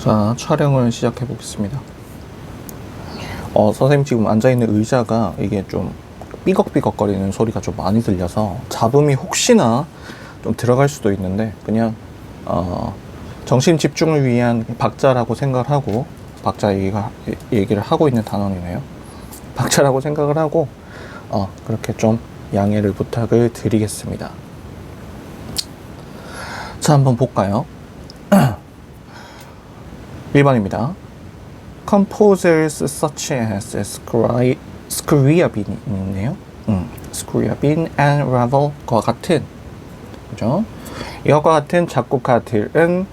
자, 촬영을 시작해 보겠습니다. 선생님 지금 앉아있는 의자가 이게 좀 삐걱삐걱거리는 소리가 좀 많이 들려서 잡음이 혹시나 좀 들어갈 수도 있는데 그냥 정신 집중을 위한 박자라고 생각을 하고, 박자 얘기를 하고 있는 단원이네요. 박자라고 생각을 하고 그렇게 좀 양해를 부탁을 드리겠습니다. 자, 한번 볼까요? 1번입니다. Composers such as Scriabin 있네요. Scriabin and Ravel과 같은, 그죠? 이것과 같은 작곡가들은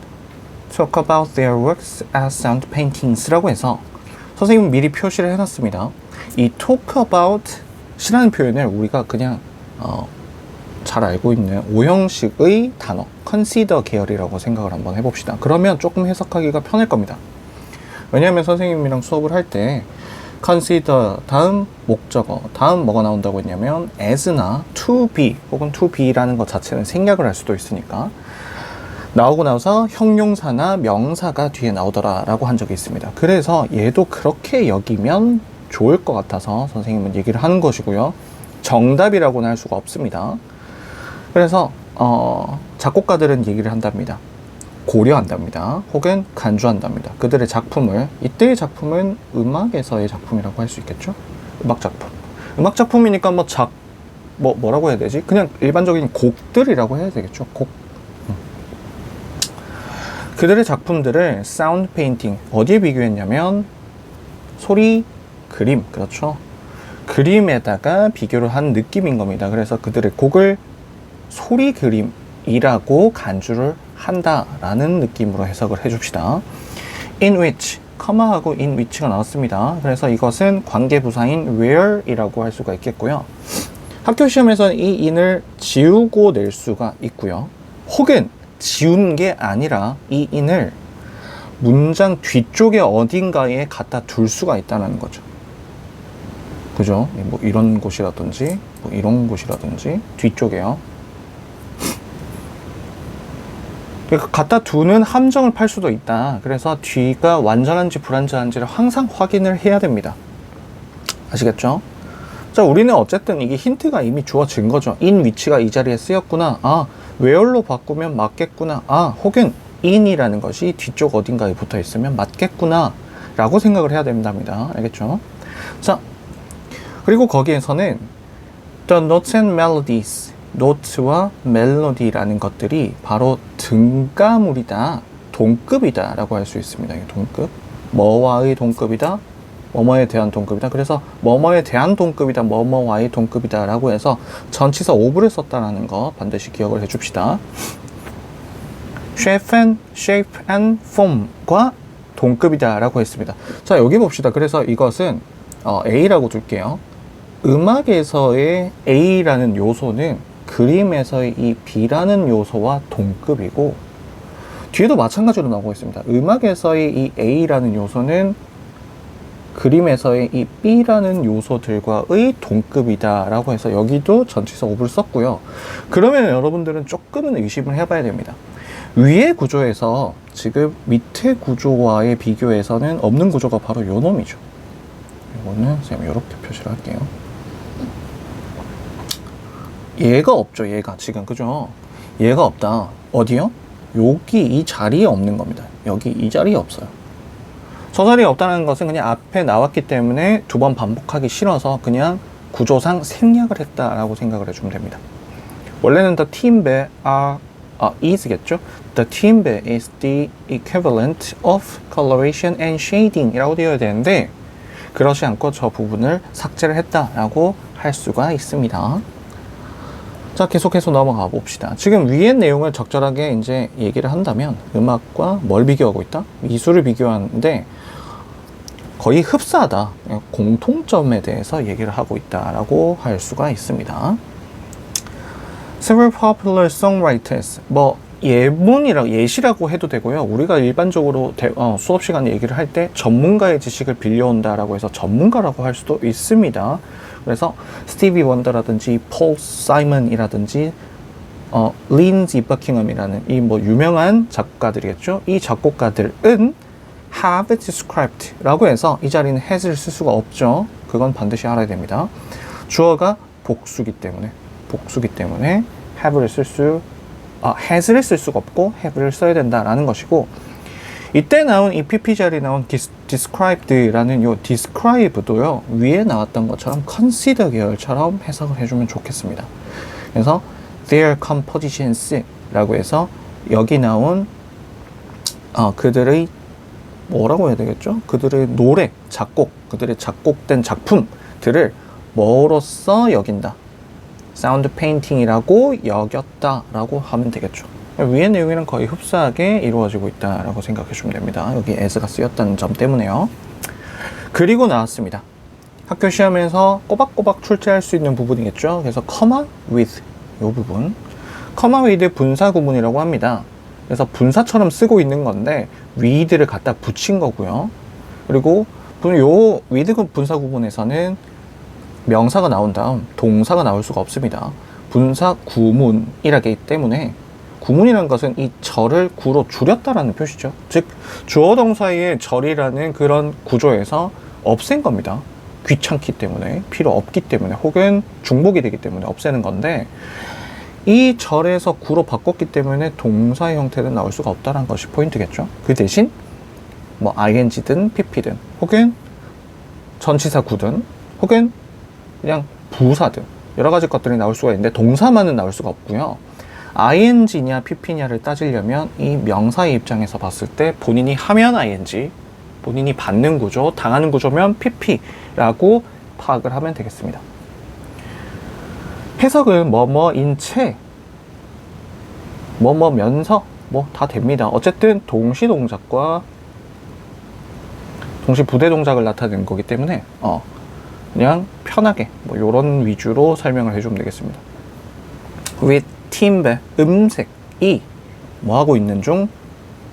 talk about their works as sound paintings라고 해서 선생님은 미리 표시를 해놨습니다. 이 talk about 이라는 표현을 우리가 그냥 잘 알고 있는 오형식의 단어 consider 계열이라고 생각을 한번 해봅시다. 그러면 조금 해석하기가 편할 겁니다. 왜냐하면 선생님이랑 수업을 할 때 consider 다음 목적어 다음 뭐가 나온다고 했냐면 as나 to be 혹은 to be라는 것 자체는 생략을 할 수도 있으니까 나오고 나서 형용사나 명사가 뒤에 나오더라 라고 한 적이 있습니다. 그래서 얘도 그렇게 여기면 좋을 것 같아서 선생님은 얘기를 하는 것이고요. 정답이라고는 할 수가 없습니다. 그래서 작곡가들은 얘기를 한답니다. 고려한답니다. 혹은 간주한답니다. 그들의 작품을, 이때의 작품은 음악에서의 작품이라고 할 수 있겠죠? 음악작품. 음악작품이니까 뭐라고 해야 되지? 그냥 일반적인 곡들이라고 해야 되겠죠? 곡. 그들의 작품들을 사운드 페인팅, 어디에 비교했냐면 소리, 그림, 그렇죠? 그림에다가 비교를 한 느낌인 겁니다. 그래서 그들의 곡을 소리 그림이라고 간주를 한다라는 느낌으로 해석을 해줍시다. in which, 커마하고 in which가 나왔습니다. 그래서 이것은 관계부사인 where이라고 할 수가 있겠고요. 학교 시험에서는 이 in을 지우고 낼 수가 있고요. 혹은 지운 게 아니라 이 in을 문장 뒤쪽에 어딘가에 갖다 둘 수가 있다는 거죠. 그죠? 뭐 이런 곳이라든지 뭐 이런 곳이라든지 뒤쪽에요. 갖다 두는 함정을 팔 수도 있다. 그래서 뒤가 완전한지 불완전한지를 항상 확인을 해야 됩니다. 아시겠죠? 자, 우리는 어쨌든 이게 힌트가 이미 주어진 거죠. in which가 이 자리에 쓰였구나. where로 바꾸면 맞겠구나. 혹은 in이라는 것이 뒤쪽 어딘가에 붙어 있으면 맞겠구나 라고 생각을 해야 된답니다. 알겠죠? 자, 그리고 거기에서는 the notes and melodies, 노트와 멜로디라는 것들이 바로 등가물이다, 동급이다 라고 할 수 있습니다. 동급, 뭐와의 동급이다, 뭐뭐에 대한 동급이다. 그래서 뭐뭐에 대한 동급이다, 뭐뭐와의 동급이다 라고 해서 전치사 ove를 썼다라는 거 반드시 기억을 해줍시다. shape and form과 동급이다 라고 했습니다. 자, 여기 봅시다. 그래서 이것은 A라고 둘게요. 음악에서의 A라는 요소는 그림에서의 이 B라는 요소와 동급이고, 뒤에도 마찬가지로 나오고 있습니다. 음악에서의 이 A라는 요소는 그림에서의 이 B라는 요소들과의 동급이다 라고 해서 여기도 전치사 ove를 썼고요. 그러면 여러분들은 조금은 의심을 해봐야 됩니다. 위의 구조에서 지금 밑에 구조와의 비교에서는 없는 구조가 바로 요 놈이죠. 이거는 선생님 이렇게 표시를 할게요. 얘가 없죠. 얘가 지금, 그죠? 얘가 없다. 어디요? 여기 이 자리에 없는 겁니다. 여기 이 자리에 없어요. 저 자리에 없다는 것은 그냥 앞에 나왔기 때문에 두 번 반복하기 싫어서 그냥 구조상 생략을 했다라고 생각을 해주면 됩니다. 원래는 the timbre is겠죠? The timbre is the equivalent of coloration and shading 이라고 되어야 되는데 그렇지 않고 저 부분을 삭제를 했다라고 할 수가 있습니다. 자, 계속해서 넘어가 봅시다. 지금 위의 내용을 적절하게 이제 얘기를 한다면 음악과 뭘 비교하고 있다? 미술을 비교하는데 거의 흡사하다. 공통점에 대해서 얘기를 하고 있다라고 할 수가 있습니다. Several popular songwriters, 예시라고 해도 되고요. 우리가 일반적으로 수업 시간에 얘기를 할 때 전문가의 지식을 빌려온다라고 해서 전문가라고 할 수도 있습니다. 그래서 스티비 원더라든지 폴 사이먼이라든지 린지 버킹엄이라는 이 유명한 작곡가들이겠죠. 이 작곡가들은 have described 라고 해서 이 자리는 has를 쓸 수가 없죠. 그건 반드시 알아야 됩니다. 주어가 복수기 때문에 have를 has를 쓸 수가 없고 have를 써야 된다라는 것이고, 이때 나온 이 PP 자리에 나온 described라는 요 describe도요, 위에 나왔던 것처럼 consider 계열처럼 해석을 해주면 좋겠습니다. 그래서 their compositions 라고 해서 여기 나온 그들의 뭐라고 해야 되겠죠? 그들의 노래, 작곡, 그들의 작곡된 작품들을 뭐로써 여긴다? 사운드 페인팅이라고 여겼다라고 하면 되겠죠. 위의 내용이랑 거의 흡사하게 이루어지고 있다라고 생각해 주면 됩니다. 여기 as가 쓰였다는 점 때문에요. 그리고 나왔습니다. 학교 시험에서 꼬박꼬박 출제할 수 있는 부분이겠죠. 그래서 comma with 이 부분, comma with 분사 구문이라고 합니다. 그래서 분사처럼 쓰고 있는 건데 with를 갖다 붙인 거고요. 그리고 요 with 분사 구문에서는 명사가 나온 다음 동사가 나올 수가 없습니다. 분사 구문이라기 때문에, 구문이라는 것은 이 절을 구로 줄였다라는 표시죠. 즉 주어 동사의 절이라는 그런 구조에서 없앤 겁니다. 귀찮기 때문에, 필요 없기 때문에, 혹은 중복이 되기 때문에 없애는 건데, 이 절에서 구로 바꿨기 때문에 동사의 형태는 나올 수가 없다는 것이 포인트겠죠. 그 대신 뭐 ing든 pp든 혹은 전치사 구든 혹은 그냥 부사든 여러 가지 것들이 나올 수가 있는데 동사만은 나올 수가 없고요. ing냐 pp냐를 따지려면 이 명사의 입장에서 봤을 때 본인이 하면 ing, 본인이 받는 구조, 당하는 구조면 pp라고 파악을 하면 되겠습니다. 해석은 뭐뭐인 채, 뭐뭐면서 뭐 다 됩니다. 어쨌든 동시 동작과 동시 부대 동작을 나타내는 거기 때문에 그냥 편하게 뭐 요런 위주로 설명을 해주면 되겠습니다. with timbre, 음색이 뭐하고 있는 중,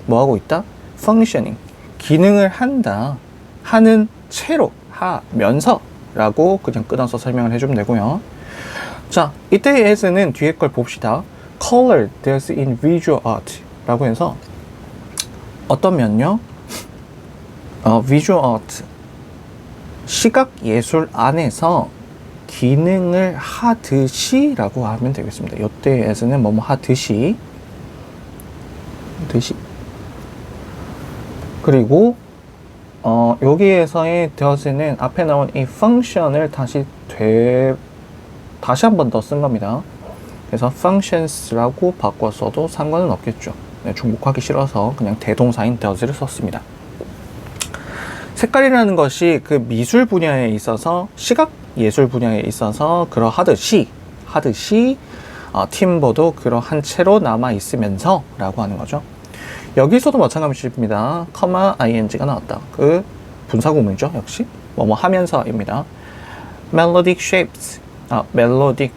뭐하고 있다? functioning, 기능을 한다, 하는 채로, 하면서 라고 그냥 끊어서 설명을 해주면 되고요. 자, 이때의 as는 뒤에 걸 봅시다. color there's in visual art 라고 해서 어떤 면요? visual art, 시각 예술 안에서 기능을 하듯이 라고 하면 되겠습니다. 이때의 as는 뭐뭐 하듯이, 그리고 여기에서의 does는 앞에 나온 이 function을 다시 한 번 더 쓴 겁니다. 그래서 functions라고 바꿨어도 상관은 없겠죠. 네, 중복하기 싫어서 그냥 대동사인 does를 썼습니다. 색깔이라는 것이 그 미술 분야에 있어서, 시각 예술 분야에 있어서 그러하듯이 팀버도 그러한 채로 남아 있으면서 라고 하는 거죠. 여기서도 마찬가지입니다. comma ing가 나왔다. 그 분사구문이죠. 역시 뭐뭐 하면서입니다. melodic shapes, 멜로딕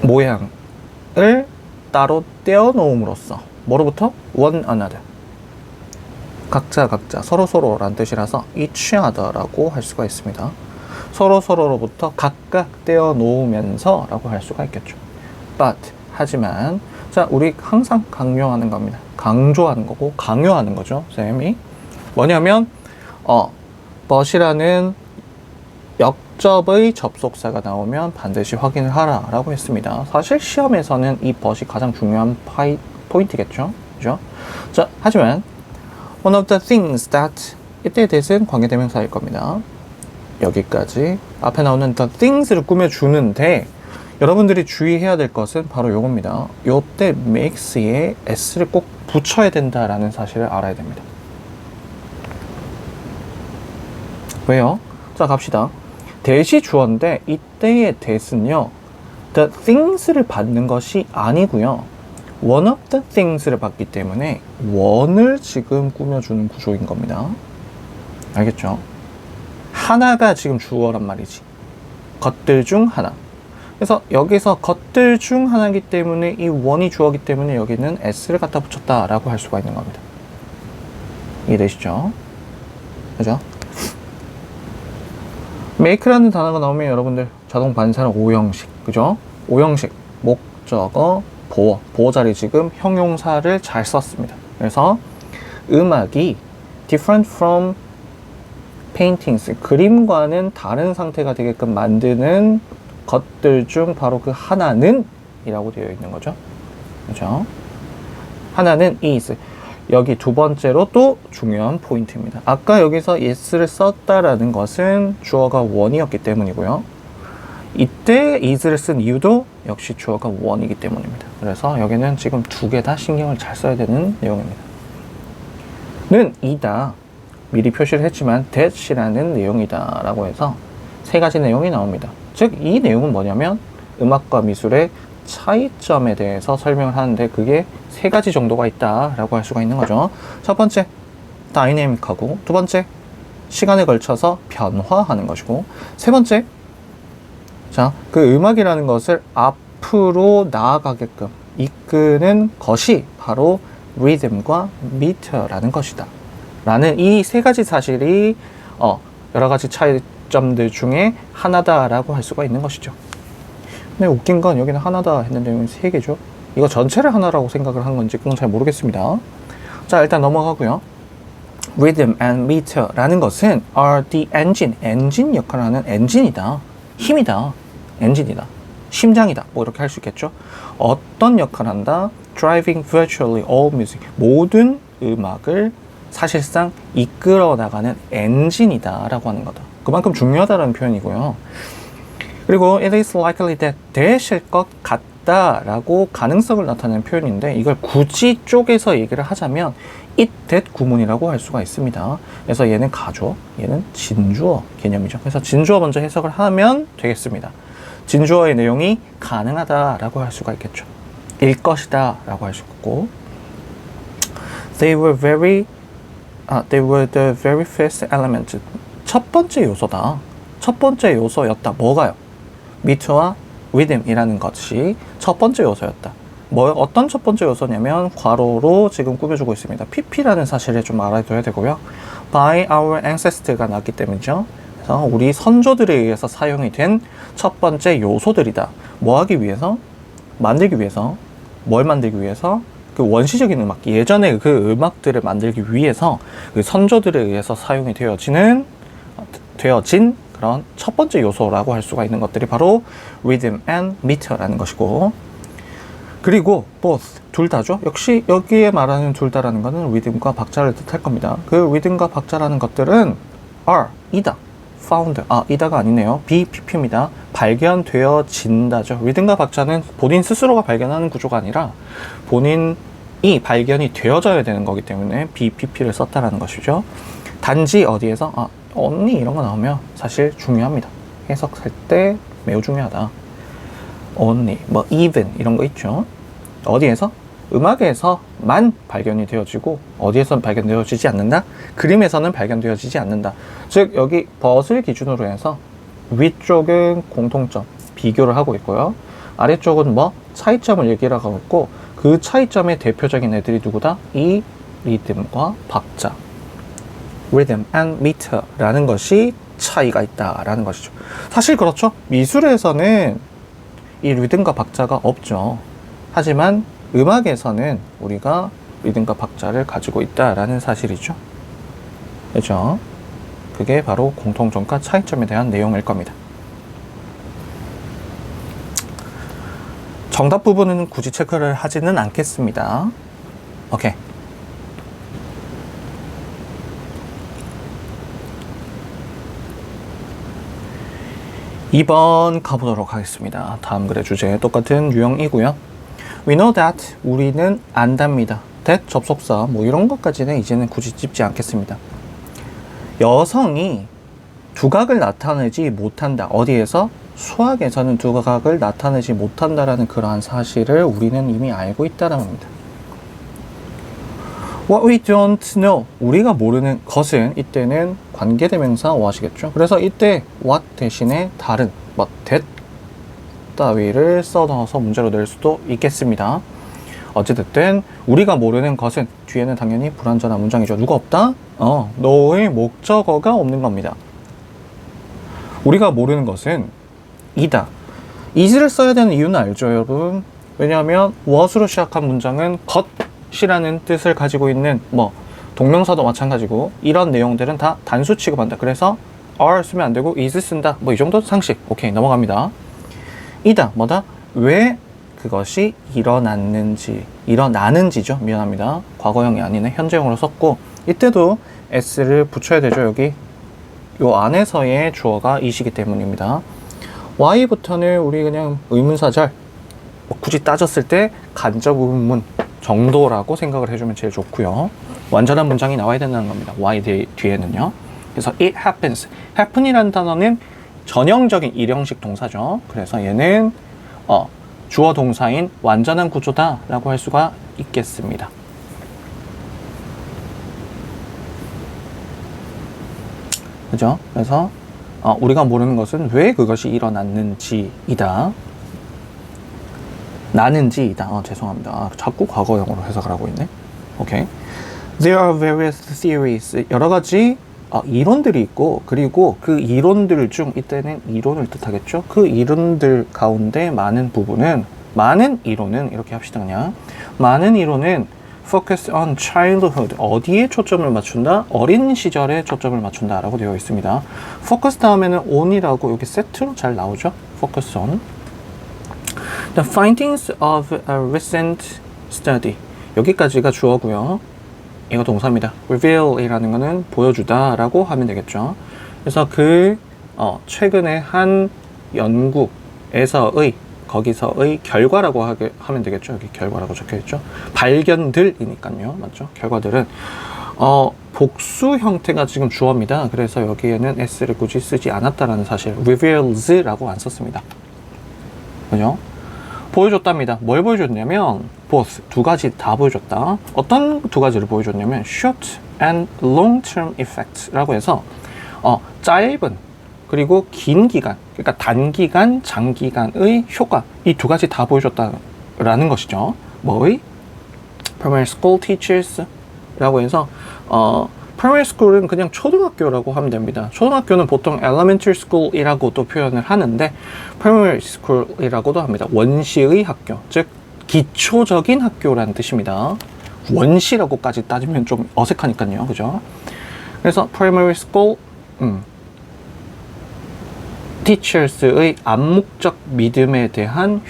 모양을 따로 떼어 놓음으로써 뭐로부터? one another, 각자 서로라는 뜻이라서 each other라고 할 수가 있습니다. 서로로부터 각각 떼어 놓으면서 라고 할 수가 있겠죠. but, 하지만, 자, 우리 항상 강요하는 겁니다. 강조하는 거고 강요하는 거죠, 쌤이. 뭐냐면 but이라는 역접의 접속사가 나오면 반드시 확인을 하라 라고 했습니다. 사실 시험에서는 이 but이 가장 중요한 포인트겠죠. 그죠? 자, 하지만 one of the things that, 이때의 that은 관계대명사일 겁니다. 여기까지 앞에 나오는 the things를 꾸며주는데 여러분들이 주의해야 될 것은 바로 요겁니다. 요때 makes에 s를 꼭 붙여야 된다라는 사실을 알아야 됩니다. 왜요? 자, 갑시다. that이 주어인데 이때의 that은요, the things를 받는 것이 아니고요, one of the things를 받기 때문에 one을 지금 꾸며주는 구조인 겁니다. 알겠죠? 하나가 지금 주어란 말이지. 것들 중 하나. 그래서 여기서 것들 중 하나이기 때문에 이 one이 주어이기 때문에 여기는 s를 갖다 붙였다라고 할 수가 있는 겁니다. 이해되시죠? 그죠? make라는 단어가 나오면 여러분들 자동 반사는 오형식, 그죠? 오형식, 목적어, 보어 자리 지금 형용사를 잘 썼습니다. 그래서 음악이 different from paintings, 그림과는 다른 상태가 되게끔 만드는 것들 중 바로 그 하나는 이라고 되어 있는 거죠. 그죠? 하나는 is. 여기 두 번째로 또 중요한 포인트입니다. 아까 여기서 yes를 썼다라는 것은 주어가 one이었기 때문이고요. 이때 is를 쓴 이유도 역시 주어가 one이기 때문입니다. 그래서 여기는 지금 두 개 다 신경을 잘 써야 되는 내용입니다. 는 이다. 미리 표시를 했지만 that이라는 내용이다 라고 해서 세 가지 내용이 나옵니다. 즉 이 내용은 뭐냐면 음악과 미술의 차이점에 대해서 설명을 하는데 그게 세 가지 정도가 있다 라고 할 수가 있는 거죠. 첫 번째, 다이내믹하고, 두 번째, 시간에 걸쳐서 변화하는 것이고, 세 번째, 자, 그 음악이라는 것을 앞으로 나아가게끔 이끄는 것이 바로 리듬과 미터라는 것이다 라는 이 세 가지 사실이 여러 가지 차이점들 중에 하나다라고 할 수가 있는 것이죠. 근데 웃긴 건 여기는 하나다 했는데 여기는 세 개죠. 이거 전체를 하나라고 생각을 한 건지 그건 잘 모르겠습니다. 자, 일단 넘어가고요. Rhythm and meter라는 것은 are the engine, 엔진 역할을 하는 엔진이다, 힘이다, 엔진이다, 심장이다, 뭐 이렇게 할 수 있겠죠. 어떤 역할을 한다? Driving virtually all music, 모든 음악을 사실상 이끌어 나가는 엔진이다 라고 하는 거다. 그만큼 중요하다는 표현이고요. 그리고 it is likely that 되실 것 같다 라고 가능성을 나타내는 표현인데, 이걸 굳이 쪼개서 얘기를 하자면 it, that 구문이라고 할 수가 있습니다. 그래서 얘는 가주어, 얘는 진주어 개념이죠. 그래서 진주어 먼저 해석을 하면 되겠습니다. 진주어의 내용이 가능하다 라고 할 수가 있겠죠. 일 것이다 라고 할 수 있고, they were the very first element, 첫 번째 요소다, 첫 번째 요소였다. 뭐가요? 미터와 리듬이라는 것이 첫 번째 요소였다. 어떤 첫 번째 요소냐면 괄호로 지금 꾸며주고 있습니다. pp라는 사실을 좀 알아둬야 되고요. by our ancestor가 나왔기 때문이죠. 그래서 우리 선조들에 의해서 사용이 된 첫 번째 요소들이다. 뭐 하기 위해서? 만들기 위해서. 뭘 만들기 위해서? 그 원시적인 음악, 예전에 그 음악들을 만들기 위해서 그 선조들에 의해서 사용이 되어진 그런 첫 번째 요소라고 할 수가 있는 것들이 바로 rhythm and meter라는 것이고, 그리고 both, 둘 다죠. 역시 여기에 말하는 둘 다라는 것은 rhythm과 박자를 뜻할 겁니다. 그 rhythm과 박자라는 것들은 are, 이다, found, 이다가 아니네요. BPP입니다. 발견되어진다죠. rhythm과 박자는 본인 스스로가 발견하는 구조가 아니라 본인이 발견이 되어져야 되는 거기 때문에 BPP를 썼다라는 것이죠. 단지 어디에서 언니 이런 거 나오면 사실 중요합니다. 해석할 때 매우 중요하다. only, 뭐 even 이런 거 있죠. 어디에서? 음악에서만 발견이 되어지고 어디에서는 발견되어지지 않는다? 그림에서는 발견되어지지 않는다. 즉 여기 but을 기준으로 해서 위쪽은 공통점, 비교를 하고 있고요. 아래쪽은 뭐? 차이점을 얘기를 하고 있고, 그 차이점의 대표적인 애들이 누구다? 이 리듬과 박자, rhythm and meter라는 것이 차이가 있다라는 것이죠. 사실 그렇죠. 미술에서는 이 리듬과 박자가 없죠. 하지만 음악에서는 우리가 리듬과 박자를 가지고 있다라는 사실이죠. 그렇죠? 그게 바로 공통점과 차이점에 대한 내용일 겁니다. 정답 부분은 굳이 체크를 하지는 않겠습니다. 오케이. 2번 가보도록 하겠습니다. 다음 글의 주제 똑같은 유형이고요. We know that, 우리는 안답니다. that 접속사 뭐 이런 것까지는 이제는 굳이 찝지 않겠습니다. 여성이 두각을 나타내지 못한다. 어디에서? 수학에서는 두각을 나타내지 못한다라는 그러한 사실을 우리는 이미 알고 있다는 겁니다. What we don't know, 우리가 모르는 것은, 이때는 관계대명사 what이겠죠. 그래서 이때 what 대신에 다른 what, that 따위를 써넣어서 문제로 낼 수도 있겠습니다. 어찌됐든 우리가 모르는 것은, 뒤에는 당연히 불완전한 문장이죠. 누가 없다? 너의 목적어가 없는 겁니다. 우리가 모르는 것은 이다. is를 써야 되는 이유는 알죠, 여러분? 왜냐하면 what으로 시작한 문장은 것이라는 뜻을 가지고 있는 동명사도 마찬가지고 이런 내용들은 다 단수 취급한다. 그래서 are 쓰면 안 되고 is 쓴다. 뭐 이 정도 상식. 오케이, 넘어갑니다. 이다 뭐다? 왜 그것이 일어나는지죠. 미안합니다. 과거형이 아니네. 현재형으로 썼고 이때도 s를 붙여야 되죠. 여기 요 안에서의 주어가 이시기 때문입니다. y부터는 우리 그냥 의문사절, 뭐 굳이 따졌을 때 간접 의문 정도라고 생각을 해주면 제일 좋고요. 완전한 문장이 나와야 된다는 겁니다. y 뒤에는요. 그래서 it happens. happen이라는 단어는 전형적인 일형식 동사죠. 그래서 얘는 주어 동사인 완전한 구조다 라고 할 수가 있겠습니다. 그죠? 그래서 우리가 모르는 것은 왜 그것이 일어났는지이다. 나는지이다. 죄송합니다. 자꾸 과거형으로 해석을 하고 있네. 오케이. There are various theories. 여러 가지 이론들이 있고, 그리고 그 이론들 중, 이때는 이론을 뜻하겠죠? 그 이론들 가운데 많은 이론은, 이렇게 합시다, 그냥. 많은 이론은 focus on childhood. 어디에 초점을 맞춘다? 어린 시절에 초점을 맞춘다. 라고 되어 있습니다. focus 다음에는 on이라고 여기 세트로 잘 나오죠? focus on. The findings of a recent study. 여기까지가 주어고요. 이거 동사입니다. reveal이라는 거는 보여주다 라고 하면 되겠죠. 그래서 최근에 한 연구에서의 거기서의 결과라고 하면 되겠죠. 여기 결과라고 적혀있죠. 발견들이니까요. 맞죠? 결과들은 복수 형태가 지금 주어입니다. 그래서 여기에는 s를 굳이 쓰지 않았다라는 사실, reveals라고 안 썼습니다. 그죠? 보여줬답니다. 뭘 보여줬냐면 both, 두 가지 다 보여줬다. 어떤 두 가지를 보여줬냐면 short and long term effects라고 해서 짧은 그리고 긴 기간, 그러니까 단기간, 장기간의 효과, 이 두 가지 다 보여줬다라는 것이죠. 뭐의? primary school teachers라고 해서 primary school은 그냥 초등학교라고 하면 됩니다. 초등학교는 보통 elementary school이라고도 표현을 하는데 primary school이라고도 합니다. 원시의 학교, 즉 기초적인 학교라는 뜻입니다. 원시라고까지 따지면 좀 어색하니까요. 그죠? 그래서 primary school teachers의 암묵적 믿음에 대한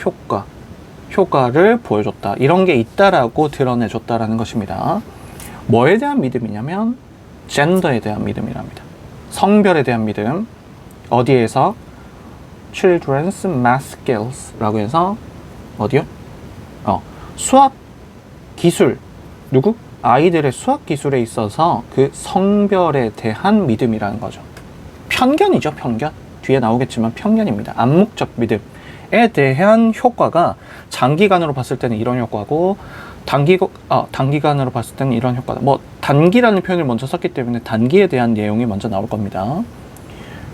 효과를 보여줬다. 이런 게 있다라고 드러내줬다라는 것입니다. 뭐에 대한 믿음이냐면 젠더에 대한 믿음이랍니다. 성별에 대한 믿음. 어디에서? Children's Math Skills라고 해서 어디요? 수학 기술. 누구? 아이들의 수학 기술에 있어서 그 성별에 대한 믿음이라는 거죠. 편견이죠, 편견. 뒤에 나오겠지만 편견입니다. 암묵적 믿음에 대한 효과가 장기간으로 봤을 때는 이런 효과고 단기간으로 봤을 때는 이런 효과다. 뭐 단기라는 표현을 먼저 썼기 때문에 단기에 대한 내용이 먼저 나올 겁니다.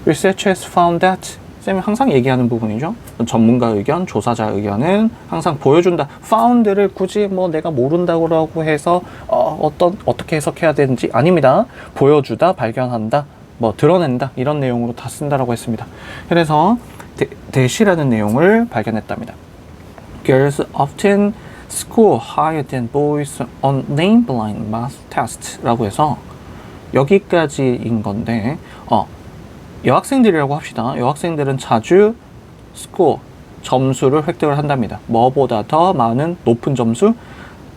Research has found that. 쌤이 항상 얘기하는 부분이죠. 전문가 의견, 조사자 의견은 항상 보여준다. found를 굳이 뭐 내가 모른다고 해서 어떻게 해석해야 되는지 아닙니다. 보여주다, 발견한다, 뭐 드러낸다 이런 내용으로 다 쓴다라고 했습니다. 그래서 대시라는 내용을 발견했답니다. Girls often score higher than boys on name-blind math test라고 해서 여기까지인 건데 여학생들이라고 합시다. 여학생들은 자주 score, 점수를 획득을 한답니다. 뭐보다 더 많은 높은 점수,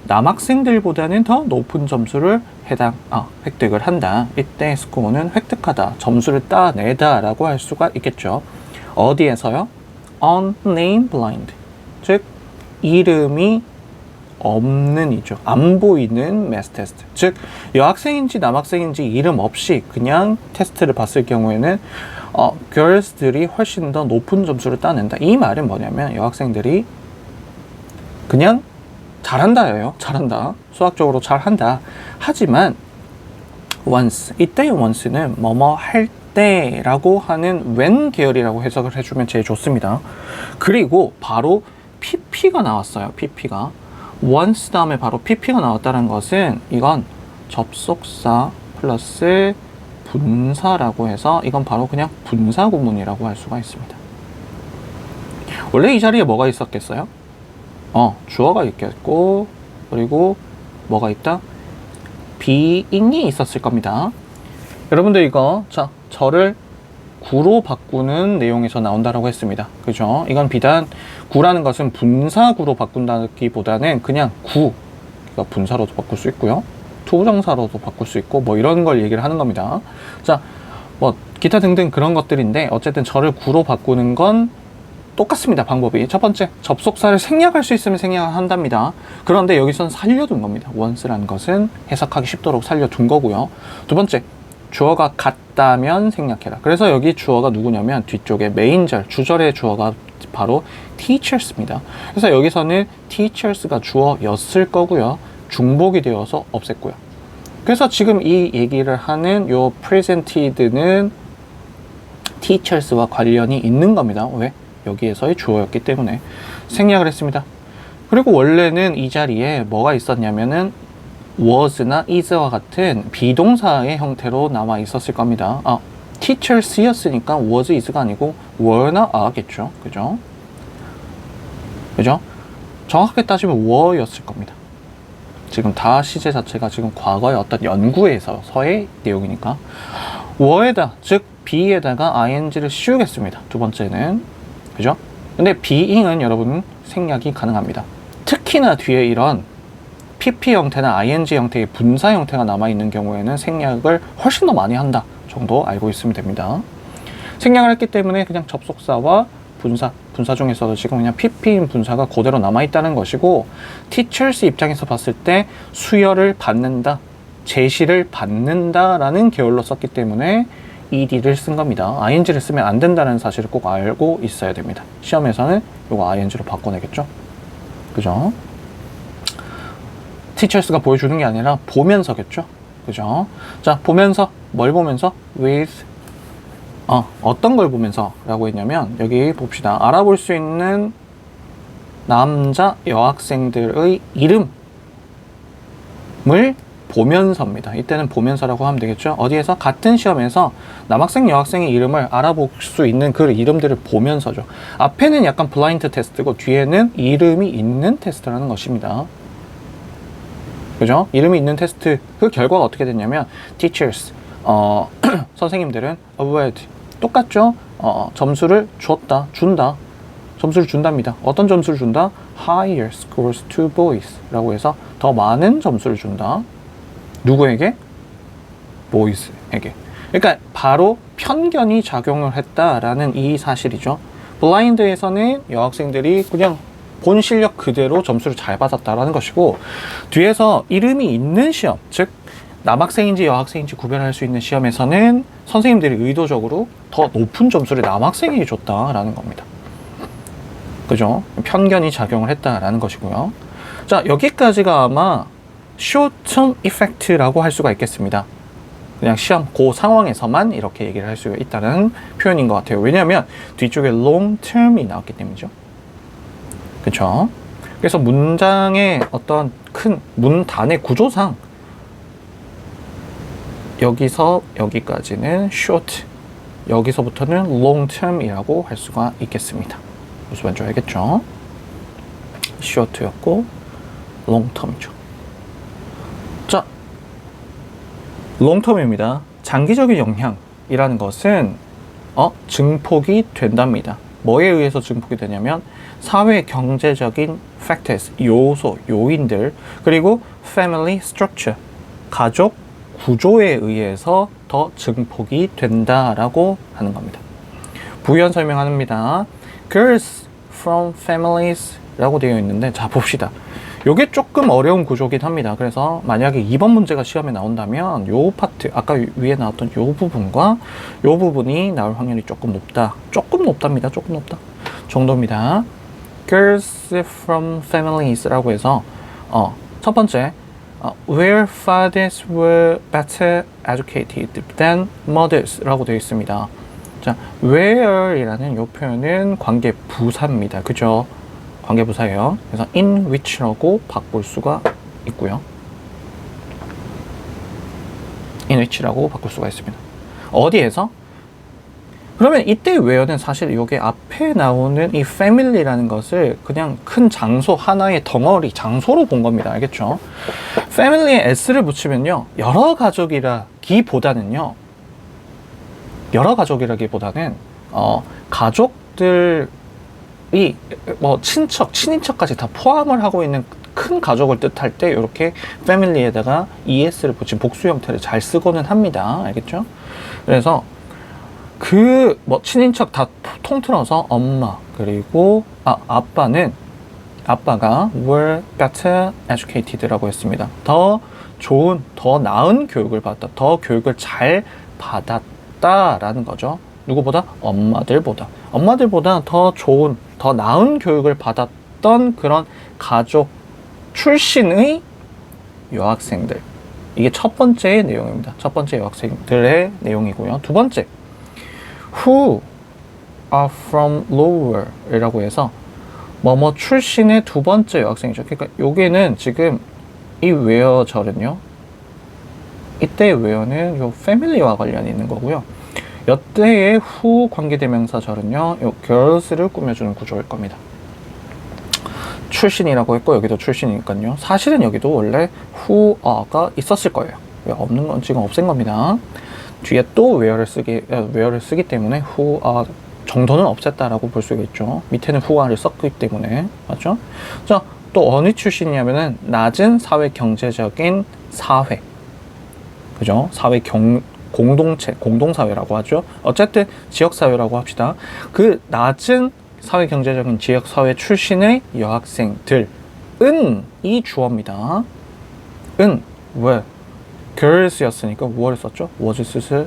남학생들보다는 더 높은 점수를 획득을 한다. 이때 score는 획득하다, 점수를 따내다 라고 할 수가 있겠죠. 어디에서요? on name blind, 즉 이름이 없는 이죠. 안 보이는 매스 테스트. 즉 여학생인지 남학생인지 이름 없이 그냥 테스트를 봤을 경우에는 girls들이 훨씬 더 높은 점수를 따낸다. 이 말은 뭐냐면 여학생들이 그냥 잘한다예요. 잘한다. 수학적으로 잘한다. 하지만 once, 이때의 once는 뭐뭐 할 때라고 하는 when 계열이라고 해석을 해주면 제일 좋습니다. 그리고 바로 pp가 나왔어요. pp가 once 다음에 바로 pp가 나왔다는 것은 이건 접속사 플러스 분사라고 해서 이건 바로 그냥 분사 구문이라고 할 수가 있습니다. 원래 이 자리에 뭐가 있었겠어요? 주어가 있겠고, 그리고 뭐가 있다? being이 있었을 겁니다. 여러분들 이거 자 저를 구로 바꾸는 내용에서 나온다라고 했습니다. 그죠? 이건 비단 구라는 것은 분사구로 바꾼다기보다는 그냥 구, 그러니까 분사로도 바꿀 수 있고요. 투부정사로도 바꿀 수 있고 뭐 이런 걸 얘기를 하는 겁니다. 자, 뭐 기타 등등 그런 것들인데 어쨌든 저를 구로 바꾸는 건 똑같습니다. 방법이. 첫 번째, 접속사를 생략할 수 있으면 생략한답니다. 그런데 여기서는 살려둔 겁니다. once라는 것은 해석하기 쉽도록 살려둔 거고요. 두 번째, 주어가 같다면 생략해라. 그래서 여기 주어가 누구냐면 뒤쪽에 메인절, 주절의 주어가 바로 teachers입니다. 그래서 여기서는 teachers가 주어였을 거고요. 중복이 되어서 없앴고요. 그래서 지금 이 얘기를 하는 요 presented는 teachers와 관련이 있는 겁니다. 왜? 여기에서의 주어였기 때문에 생략을 했습니다. 그리고 원래는 이 자리에 뭐가 있었냐면은 was나 is와 같은 비동사의 형태로 남아 있었을 겁니다. teachers였으니까 was, is가 아니고 were나 are겠죠. 그죠? 그죠? 정확하게 따지면 were였을 겁니다. 지금 다 시제 자체가 지금 과거의 어떤 연구에서의 내용이니까 were에다, 즉 be에다가 ing를 씌우겠습니다. 두 번째는. 그죠? 근데 being은 여러분 생략이 가능합니다. 특히나 뒤에 이런 pp 형태나 ing 형태의 분사 형태가 남아있는 경우에는 생략을 훨씬 더 많이 한다 정도 알고 있으면 됩니다. 생략을 했기 때문에 그냥 접속사와 분사 중에서도 지금 그냥 pp인 분사가 그대로 남아있다는 것이고 teachers 입장에서 봤을 때 수혈을 받는다, 제시를 받는다 라는 계열로 썼기 때문에 ed를 쓴 겁니다. ing를 쓰면 안 된다는 사실을 꼭 알고 있어야 됩니다. 시험에서는 이거 ing로 바꿔내겠죠. 그죠? teachers가 보여주는 게 아니라 보면서겠죠. 그죠? 자, 보면서 뭘 보면서? with 어떤 걸 보면서 라고 했냐면 여기 봅시다. 알아볼 수 있는 남자 여학생들의 이름을 보면서입니다. 이때는 보면서라고 하면 되겠죠. 어디에서? 같은 시험에서 남학생 여학생의 이름을 알아볼 수 있는 그 이름들을 보면서죠. 앞에는 약간 블라인드 테스트고 뒤에는 이름이 있는 테스트라는 것입니다. 그죠? 이름이 있는 테스트 그 결과가 어떻게 됐냐면 teachers 선생님들은 award 똑같죠? 점수를 준다. 점수를 준답니다. 어떤 점수를 준다? higher scores to boys 라고 해서 더 많은 점수를 준다. 누구에게? boys에게. 그러니까 바로 편견이 작용을 했다라는 이 사실이죠. 블라인드에서는 여학생들이 그냥 본 실력 그대로 점수를 잘 받았다라는 것이고 뒤에서 이름이 있는 시험, 즉 남학생인지 여학생인지 구별할 수 있는 시험에서는 선생님들이 의도적으로 더 높은 점수를 남학생에게 줬다라는 겁니다. 그죠? 편견이 작용을 했다라는 것이고요. 자, 여기까지가 아마 short-term effect라고 할 수가 있겠습니다. 그냥 시험 그 상황에서만 이렇게 얘기를 할 수 있다는 표현인 것 같아요. 왜냐하면 뒤쪽에 long-term이 나왔기 때문이죠. 그렇죠? 그래서 문장의 어떤 큰 문단의 구조상 여기서 여기까지는 short, 여기서부터는 long-term이라고 할 수가 있겠습니다. 무슨 말인지 알겠죠? short였고 long-term이죠. 자, long-term입니다. 장기적인 영향이라는 것은 증폭이 된답니다. 뭐에 의해서 증폭이 되냐면 사회 경제적인 factors, 요소, 요인들, 그리고 family structure, 가족 구조에 의해서 더 증폭이 된다라고 하는 겁니다. 부연 설명합니다. Girls from families 라고 되어 있는데 자 봅시다. 요게 조금 어려운 구조긴 합니다. 그래서 만약에 2번 문제가 시험에 나온다면 요 파트, 아까 위에 나왔던 요 부분과 요 부분이 나올 확률이 조금 높다. 조금 높답니다. 조금 높다 정도입니다. Girls from families 라고 해서 첫 번째 where fathers were better educated than mothers 라고 되어 있습니다. 자, where 이라는 요 표현은 관계 부사입니다. 그죠? 관계 부사예요. 그래서 in which라고 바꿀 수가 있고요. in which라고 바꿀 수가 있습니다. 어디에서? 그러면 이때 where는 사실 요게 앞에 나오는 이 family라는 것을 그냥 큰 장소 하나의 덩어리 장소로 본 겁니다. 알겠죠? family에 s를 붙이면요, 여러 가족이라기보다는 가족들이 뭐 친인척까지 다 포함을 하고 있는 큰 가족을 뜻할 때 이렇게 family에다가 es를 붙인 복수 형태를 잘 쓰고는 합니다. 알겠죠? 그래서 그 뭐 친인척 다 통틀어서 엄마 그리고 아빠가 were better educated라고 했습니다. 더 좋은, 더 나은 교육을 받았다. 더 교육을 잘 받았다라는 거죠. 누구보다? 엄마들보다 더 좋은, 더 나은 교육을 받았던 그런 가족 출신의 여학생들. 이게 첫 번째 내용입니다. 첫 번째 여학생들의 내용이고요. 두 번째, who are from lower 이라고 해서 뭐뭐 출신의 두 번째 여학생이죠. 그러니까 여기는 지금 이 where절은요, 이때의 where는 요 family와 관련이 있는 거고요. 여태의 who 관계대명사절은요, 요 girls를 꾸며주는 구조일 겁니다. 출신이라고 했고 여기도 출신이니까요. 사실은 여기도 원래 who are가 있었을 거예요. 왜 없는 건 지금 없앤 겁니다. 뒤에 또 where를 쓰기 때문에 who are 정도는 없앴다라고 볼 수가 있죠. 밑에는 who are를 썼기 때문에. 맞죠? 자, 또 어느 출신이냐면은 낮은 사회 경제적인 사회. 그죠? 사회 공동체, 공동사회라고 하죠. 어쨌든 지역사회라고 합시다. 그 낮은 사회 경제적인 지역사회 출신의 여학생들은 이 주어입니다. 은, 왜? girls였으니까 were 썼죠? was 쓸 수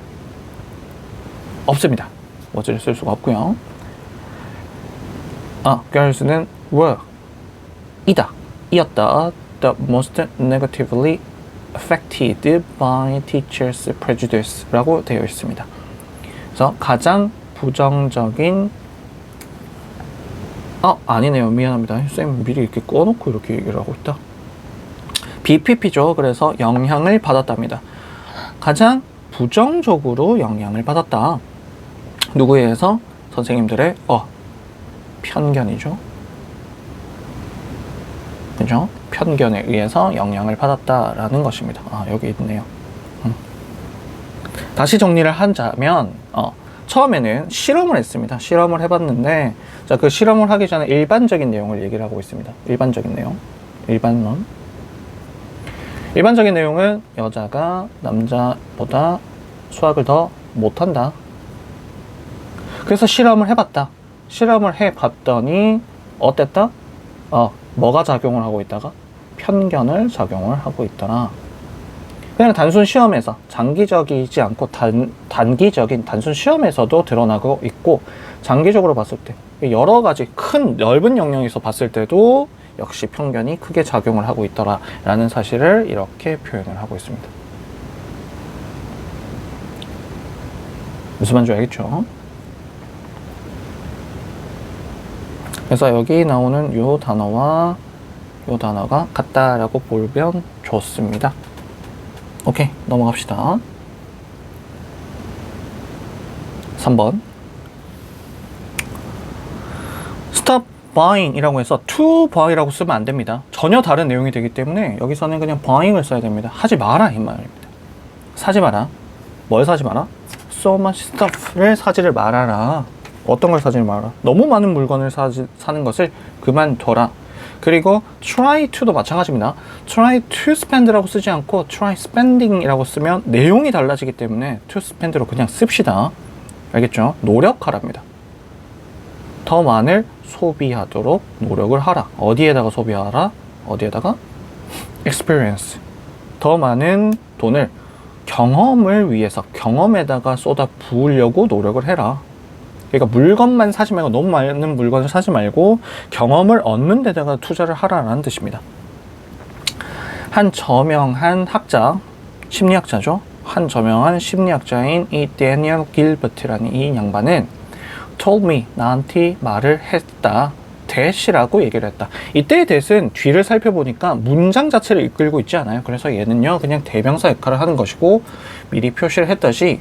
없습니다. was를 쓸 수가 없고요. girls는 were, 이었다. the most negatively affected by teachers' prejudice라고 되어 있습니다. 그래서 가장 부정적인 아니네요. 미안합니다. 쌤 미리 이렇게 꺼놓고 이렇게 얘기를 하고 있다. BPP죠. 그래서 영향을 받았답니다. 가장 부정적으로 영향을 받았다. 누구에 의해서? 선생님들의 편견이죠. 그죠? 편견에 의해서 영향을 받았다라는 것입니다. 여기 있네요. 다시 정리를 하자면 처음에는 실험을 했습니다. 실험을 해봤는데, 자, 그 실험을 하기 전에 일반적인 내용을 얘기를 하고 있습니다. 일반적인 내용, 일반적인 내용은 여자가 남자보다 수학을 더 못한다. 그래서 실험을 해봤다. 실험을 해봤더니 어땠다? 뭐가 작용을 하고 있다가? 편견을 작용을 하고 있더라. 그냥 단순 시험에서, 장기적이지 않고 단기적인 단순 시험에서도 드러나고 있고, 장기적으로 봤을 때 여러 가지 큰 넓은 영역에서 봤을 때도 역시 편견이 크게 작용을 하고 있더라 라는 사실을 이렇게 표현을 하고 있습니다. 무슨 말인지 알겠죠? 그래서 여기 나오는 요 단어와 요 단어가 같다라고 보면 좋습니다. 오케이, 넘어갑시다. 3번. Stop buying 이라고 해서 to buy라고 쓰면 안 됩니다. 전혀 다른 내용이 되기 때문에 여기서는 그냥 buying을 써야 됩니다. 하지 마라 이 말입니다. 사지 마라. 뭘 사지 마라? So much stuff를 사지를 말아라. 어떤 걸 사지를 말아라? 너무 많은 물건을 사는 것을 그만둬라. 그리고 try to도 마찬가지입니다. try to spend라고 쓰지 않고 try spending이라고 쓰면 내용이 달라지기 때문에 to spend로 그냥 씁시다. 알겠죠? 노력하랍니다. 더 많을 소비하도록 노력을 하라. 어디에다가 소비하라? 어디에다가? experience. 더 많은 돈을 경험을 위해서 경험에다가 쏟아 부으려고 노력을 해라. 그러니까 물건만 사지 말고, 너무 많은 물건을 사지 말고 경험을 얻는 데다가 투자를 하라는 뜻입니다. 한 저명한 학자, 심리학자죠. 한 저명한 심리학자인 이 데니얼 길버트라는 이 양반은 told me, 나한테 말을 했다. that이라고 얘기를 했다. 이때의 that은 뒤를 살펴보니까 문장 자체를 이끌고 있지 않아요. 그래서 얘는요, 그냥 대명사 역할을 하는 것이고, 미리 표시를 했듯이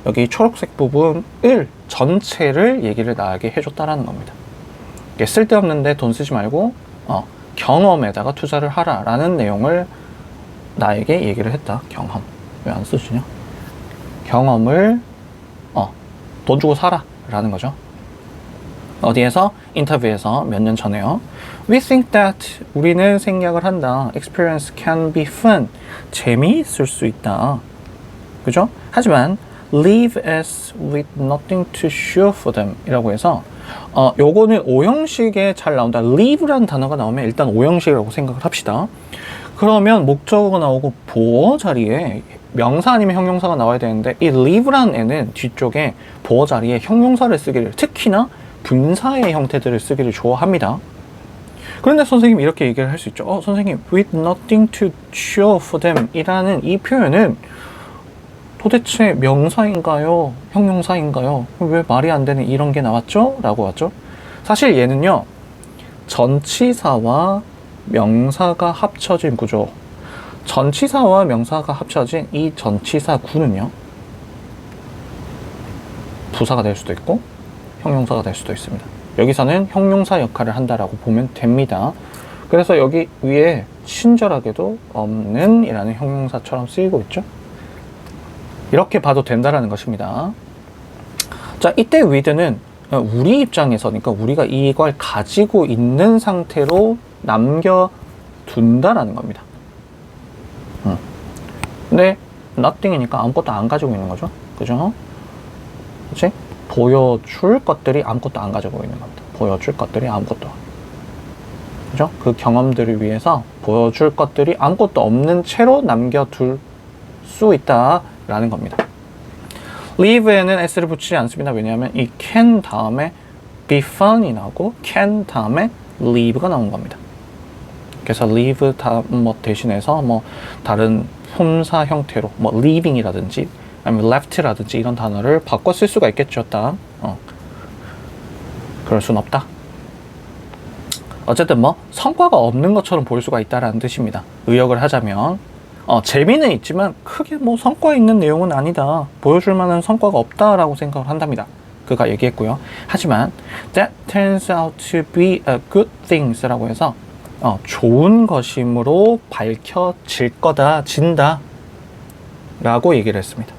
여기 초록색 부분을 전체를 얘기를 나에게 해줬다라는 겁니다. 쓸데없는데 돈 쓰지 말고 경험에다가 투자를 하라라는 내용을 나에게 얘기를 했다. 경험. 왜 안 쓰시냐? 경험을 돈 주고 사라 라는 거죠. 어디에서? 인터뷰에서 몇 년 전에요. We think that 우리는 생각을 한다. Experience can be fun. 재미있을 수 있다. 그죠? 하지만 leave us with nothing to show for them 이라고 해서 요거는 오형식에 잘 나온다. leave라는 단어가 나오면 일단 오형식이라고 생각을 합시다. 그러면 목적어가 나오고 보어 자리에 명사 아니면 형용사가 나와야 되는데 이 leave라는 애는 뒤쪽에 보어 자리에 형용사를 쓰기를, 특히나 분사의 형태들을 쓰기를 좋아합니다. 그런데 선생님이 이렇게 얘기를 할 수 있죠. 선생님, with nothing to show for them 이라는 이 표현은 도대체 명사인가요? 형용사인가요? 왜 말이 안 되는 이런 게 나왔죠? 라고 왔죠. 사실 얘는요, 전치사와 명사가 합쳐진 구조. 전치사와 명사가 합쳐진 이 전치사 구는요, 부사가 될 수도 있고 형용사가 될 수도 있습니다. 여기서는 형용사 역할을 한다라고 보면 됩니다. 그래서 여기 위에 친절하게도 없는 이라는 형용사처럼 쓰이고 있죠. 이렇게 봐도 된다라는 것입니다. 자, 이때 with는 우리 입장에서니까 우리가 이걸 가지고 있는 상태로 남겨둔다라는 겁니다. 근데 nothing이니까 아무것도 안 가지고 있는 거죠. 그죠? 그치? 보여줄 것들이 아무것도 안 가지고 있는 겁니다. 보여줄 것들이 아무것도. 그죠? 그 경험들을 위해서 보여줄 것들이 아무것도 없는 채로 남겨둘 수 있다라는 겁니다. leave에는 s를 붙이지 않습니다. 왜냐하면 이 can 다음에 be fun이 나오고 can 다음에 leave가 나온 겁니다. 그래서 leave 대신해서 다른 품사 형태로 leaving이라든지 아니면 left라든지 이런 단어를 바꿔 쓸 수가 있겠죠. 딱 그럴 순 없다. 어쨌든 성과가 없는 것처럼 보일 수가 있다라는 뜻입니다. 의역을 하자면 재미는 있지만 크게 성과 있는 내용은 아니다. 보여줄 만한 성과가 없다라고 생각을 한답니다. 그가 얘기했고요. 하지만 that turns out to be a good things 라고 해서 좋은 것임으로 밝혀질 거다, 진다 라고 얘기를 했습니다.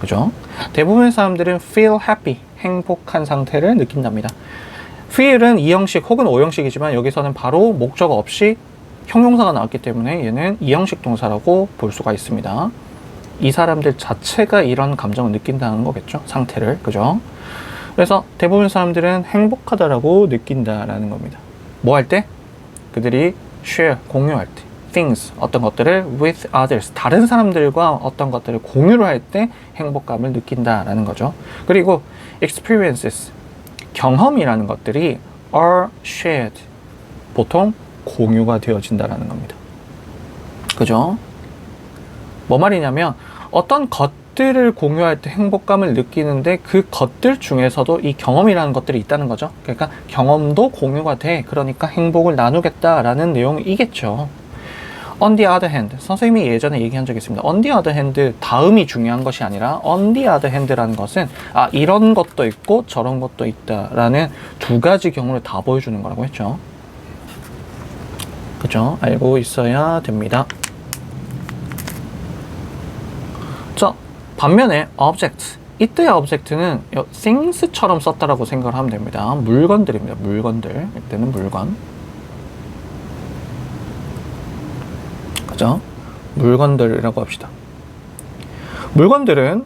그죠? 대부분의 사람들은 feel happy, 행복한 상태를 느낀답니다. feel은 이형식 혹은 오형식이지만 여기서는 바로 목적어 없이 형용사가 나왔기 때문에 얘는 이형식 동사라고 볼 수가 있습니다. 이 사람들 자체가 이런 감정을 느낀다는 거겠죠. 상태를. 그죠? 그래서 대부분 사람들은 행복하다라고 느낀다라는 겁니다. 뭐 할 때? 그들이 share, 공유할 때. things, 어떤 것들을 with others, 다른 사람들과 어떤 것들을 공유를 할 때 행복감을 느낀다라는 거죠. 그리고 experiences, 경험이라는 것들이 are shared, 보통 공유가 되어진다라는 겁니다. 그죠? 뭐 말이냐면 어떤 것들을 공유할 때 행복감을 느끼는데 그 것들 중에서도 이 경험이라는 것들이 있다는 거죠. 그러니까 경험도 공유가 돼. 그러니까 행복을 나누겠다라는 내용이겠죠. On the other hand, 선생님이 예전에 얘기한 적이 있습니다. On the other hand, 다음이 중요한 것이 아니라 on the other hand라는 것은 이런 것도 있고 저런 것도 있다라는 두 가지 경우를 다 보여주는 거라고 했죠. 그죠? 알고 있어야 됩니다. 자, 반면에 object, 이때의 object는 things처럼 썼다라고 생각을 하면 됩니다. 물건들입니다. 물건들. 이때는 물건. 그죠? 물건들이라고 합시다. 물건들은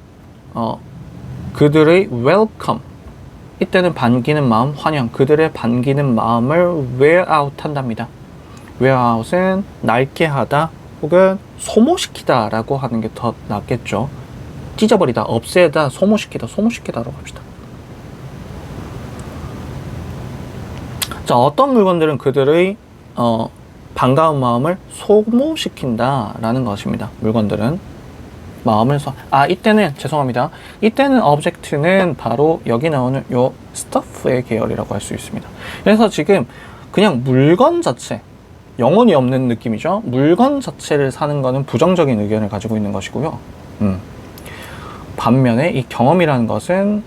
그들의 welcome, 이때는 반기는 마음, 환영, 그들의 반기는 마음을 wear out 한답니다. wear out은 낡게 하다 혹은 소모시키다 라고 하는 게 더 낫겠죠. 찢어버리다, 없애다, 소모시키다라고 합시다. 자, 어떤 물건들은 그들의 반가운 마음을 소모시킨다 라는 것입니다. 물건들은 마음을 이때는 죄송합니다. 이때는 object는 바로 여기 나오는 요 stuff의 계열이라고 할 수 있습니다. 그래서 지금 그냥 물건 자체, 영혼이 없는 느낌이죠. 물건 자체를 사는 거는 부정적인 의견을 가지고 있는 것이고요. 반면에 이 경험이라는 것은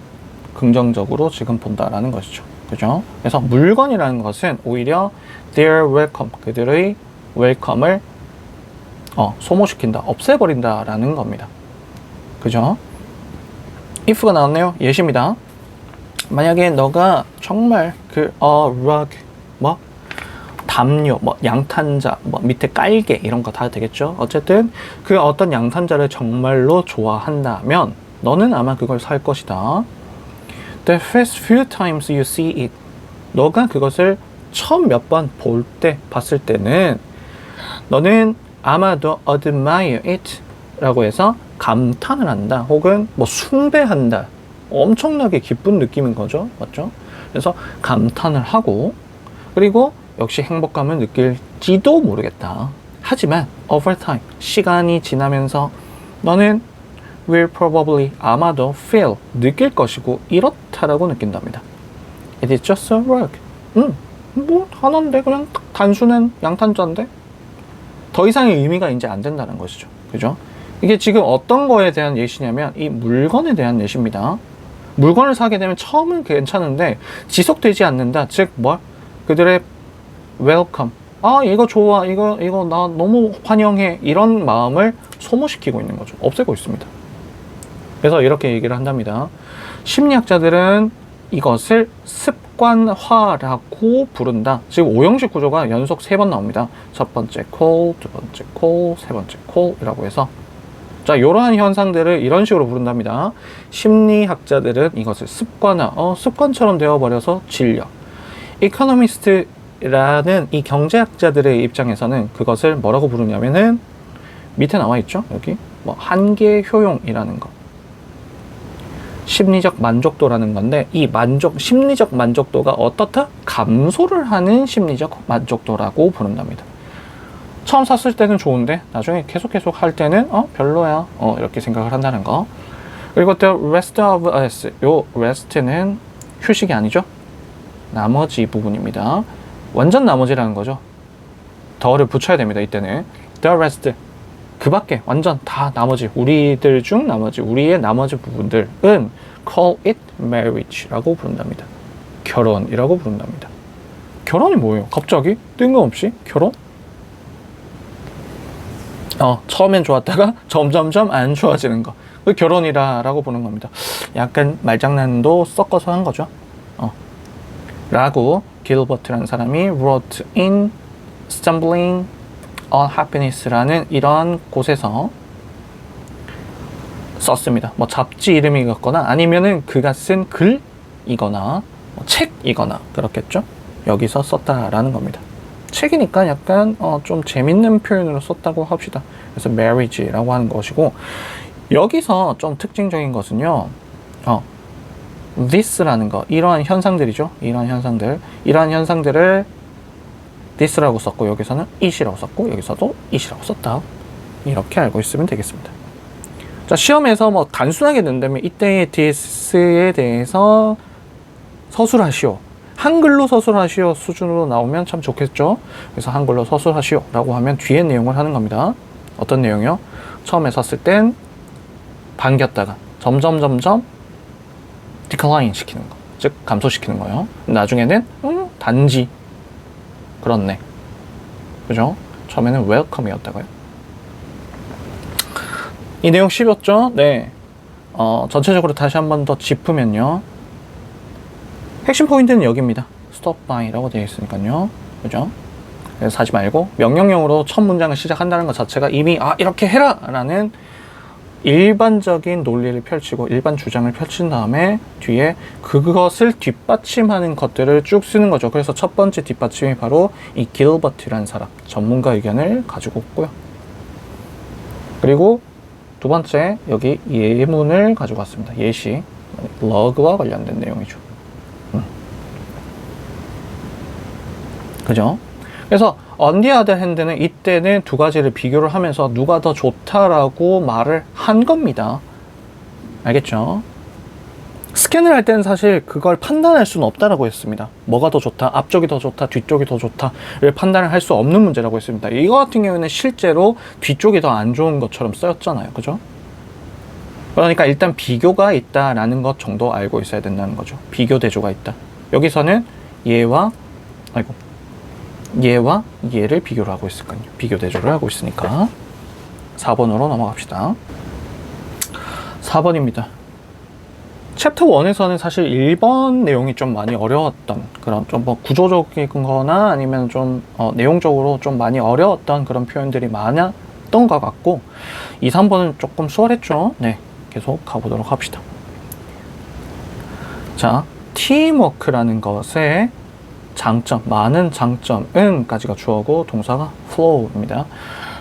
긍정적으로 지금 본다라는 것이죠. 그죠? 그래서 물건이라는 것은 오히려 their welcome, 그들의 웰컴을 소모시킨다, 없애버린다 라는 겁니다. 그죠? if가 나왔네요. 예시입니다. 만약에 너가 정말 rug, 담요, 양탄자, 밑에 깔개 이런 거 다 되겠죠. 어쨌든 그 어떤 양탄자를 정말로 좋아한다면 너는 아마 그걸 살 것이다. The first few times you see it, 너가 그것을 처음 몇 번 봤을 때는 너는 아마도 admire it 라고 해서 감탄을 한다, 혹은 숭배한다. 엄청나게 기쁜 느낌인 거죠. 맞죠? 그래서 감탄을 하고, 그리고 역시 행복감을 느낄지도 모르겠다. 하지만 over time, 시간이 지나면서 너는 will probably, 아마도 feel, 느낄 것이고 이렇다라고 느낀답니다. It is just a rug. 하나인데 그냥 단순한 양탄자인데 더 이상의 의미가 이제 안 된다는 것이죠. 그죠? 이게 지금 어떤 거에 대한 예시냐면 이 물건에 대한 예시입니다. 물건을 사게 되면 처음은 괜찮은데 지속되지 않는다. 즉 그들의 welcome, 이거 좋아, 이거 나 너무 환영해, 이런 마음을 소모시키고 있는 거죠. 없애고 있습니다. 그래서 이렇게 얘기를 한답니다. 심리학자들은 이것을 습관화라고 부른다. 지금 5형식 구조가 연속 3번 나옵니다. 첫 번째 call, 두 번째 call, 세 번째 call 이라고 해서, 자, 이러한 현상들을 이런 식으로 부른답니다. 심리학자들은 이것을 습관화, 습관처럼 되어버려서 질려. 이코노미스트라는 이 경제학자들의 입장에서는 그것을 뭐라고 부르냐면은 밑에 나와 있죠. 여기 한계 효용이라는 거, 심리적 만족도라는 건데, 이 심리적 만족도가 어떻다? 감소를 하는 심리적 만족도라고 부른답니다. 처음 샀을 때는 좋은데 나중에 계속 할 때는 별로야, 이렇게 생각을 한다는 거. 그리고 the rest of us, 요 rest는 휴식이 아니죠. 나머지 부분입니다. 완전 나머지라는 거죠. 더를 붙여야 됩니다. 이때는 the rest, 그 밖에 완전 다 나머지, 우리들 중 나머지, 우리의 나머지 부분들은 call it marriage라고 부른답니다. 결혼이라고 부른답니다. 결혼이 뭐예요? 갑자기 뜬금없이 결혼? 처음엔 좋았다가 점점점 안 좋아지는 거, 그 결혼이라고 부르는 겁니다. 약간 말장난도 섞어서 한 거죠. 라고 길버트라는 사람이 wrote in Stumbling on Happiness라는 이런 곳에서 썼습니다. 잡지 이름이거나 아니면은 그가 쓴 글이거나 책이거나 그렇겠죠. 여기서 썼다라는 겁니다. 책이니까 약간 좀 재밌는 표현으로 썼다고 합시다. 그래서 marriage라고 하는 것이고, 여기서 좀 특징적인 것은요, this라는 거, 이러한 현상들이죠. 이러한 현상들을 this라고 썼고, 여기서는 it이라고 썼고, 여기서도 it이라고 썼다. 이렇게 알고 있으면 되겠습니다. 자, 시험에서 단순하게 낸다면 이때의 this에 대해서 서술하시오, 한글로 서술하시오 수준으로 나오면 참 좋겠죠. 그래서 한글로 서술하시오 라고 하면 뒤에 내용을 하는 겁니다. 어떤 내용이요? 처음에 샀을 땐 반겼다가 점점 decline 시키는 거, 즉 감소시키는 거예요. 나중에는 단지 그렇네, 그죠? 처음에는 welcome이었다고요. 이 내용 쉽었죠? 네. 전체적으로 다시 한 번 더 짚으면요, 핵심 포인트는 여기입니다. stop by라고 되어 있으니까요. 그죠? 그래서 하지 말고 명령형으로 첫 문장을 시작한다는 것 자체가 이미 이렇게 해라! 라는 일반적인 논리를 펼치고 일반 주장을 펼친 다음에 뒤에 그것을 뒷받침하는 것들을 쭉 쓰는 거죠. 그래서 첫 번째 뒷받침이 바로 이 길버트라는 사람, 전문가 의견을 가지고 있고요. 그리고 두 번째, 여기 예문을 가지고 왔습니다. 예시, 러그와 관련된 내용이죠. 그죠? 그래서 on the other hand는 이때는 두 가지를 비교를 하면서 누가 더 좋다라고 말을 한 겁니다. 알겠죠? 스캔을 할 때는 사실 그걸 판단할 수는 없다라고 했습니다. 뭐가 더 좋다, 앞쪽이 더 좋다, 뒤쪽이 더 좋다를 판단을 할 수 없는 문제라고 했습니다. 이거 같은 경우에는 실제로 뒤쪽이 더 안 좋은 것처럼 쓰였잖아요. 그죠? 그러니까 일단 비교가 있다라는 것 정도 알고 있어야 된다는 거죠. 비교 대조가 있다. 여기서는 얘와 얘를 비교를 하고 있을 거예요. 비교 대조를 하고 있으니까. 4번으로 넘어갑시다. 4번입니다. 챕터 1에서는 사실 1번 내용이 좀 많이 어려웠던 그런 좀 뭐 구조적인 거나 아니면 좀 내용적으로 좀 많이 어려웠던 그런 표현들이 많았던 것 같고 2, 3번은 조금 수월했죠. 네, 계속 가보도록 합시다. 자, 팀워크라는 것의 장점, 많은 장점은 까지가 주어고 동사가 flow입니다.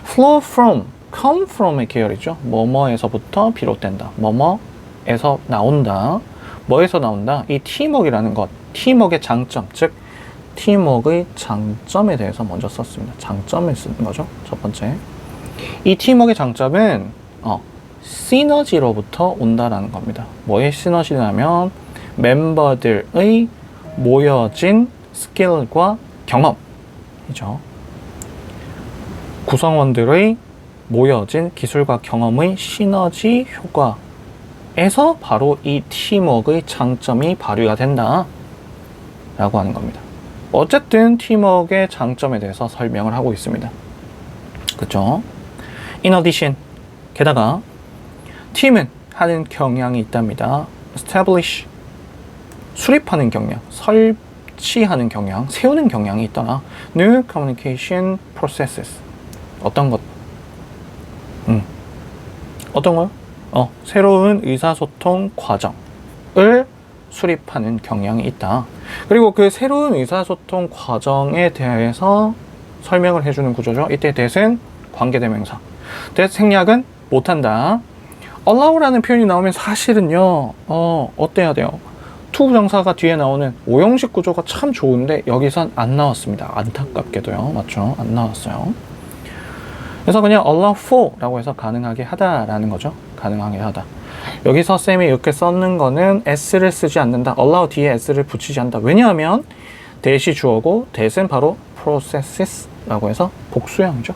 flow from, come from의 계열이죠. 뭐뭐에서부터 비롯된다. 뭐뭐에서 나온다. 뭐에서 나온다? 이 팀워크라는 것, 팀워크의 장점, 즉 팀워크의 장점에 대해서 먼저 썼습니다. 장점을 쓰는 거죠. 첫 번째. 이 팀워크의 장점은 시너지로부터 온다라는 겁니다. 뭐의 시너지냐면 멤버들의 모여진 스킬과 경험이죠. 구성원들의 모여진 기술과 경험의 시너지 효과에서 바로 이 팀워크의 장점이 발휘가 된다 라고 하는 겁니다. 어쨌든 팀워크의 장점에 대해서 설명을 하고 있습니다. 그렇죠? In addition, 게다가 팀은 하는 경향이 있답니다. Establish, 수립하는 경향, 설치하는 경향, 세우는 경향이 있더라. New communication processes. 어떤 것? 어떤 걸? 새로운 의사소통 과정을 수립하는 경향이 있다. 그리고 그 새로운 의사소통 과정에 대해서 설명을 해주는 구조죠. 이때 that은 관계대명사. that 생략은 못한다. allow라는 표현이 나오면 사실은요, 어때야 돼요? to 부정사가 뒤에 나오는 오형식 구조가 참 좋은데 여기선 안 나왔습니다. 안타깝게도요. 맞죠? 안 나왔어요. 그래서 그냥 allow for 라고 해서 가능하게 하다라는 거죠. 가능하게 하다. 여기서 쌤이 이렇게 썼는 거는 s를 쓰지 않는다. allow 뒤에 s를 붙이지 않는다. 왜냐하면 that이 주어고 that은 바로 processes 라고 해서 복수형이죠.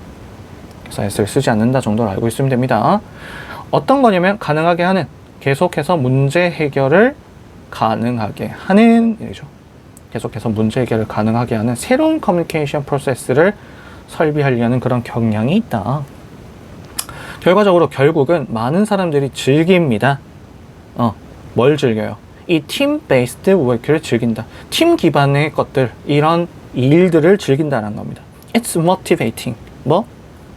그래서 s를 쓰지 않는다 정도로 알고 있으면 됩니다. 어떤 거냐면 가능하게 하는, 계속해서 문제 해결을 가능하게 하는 일이죠. 계속해서 문제 해결을 가능하게 하는 새로운 커뮤니케이션 프로세스를 설비하려는 그런 경향이 있다. 결과적으로 결국은 많은 사람들이 즐깁니다. 뭘 즐겨요? 이 팀 베이스드 워크를 즐긴다. 팀 기반의 것들, 이런 일들을 즐긴다는 겁니다. It's motivating. 뭐?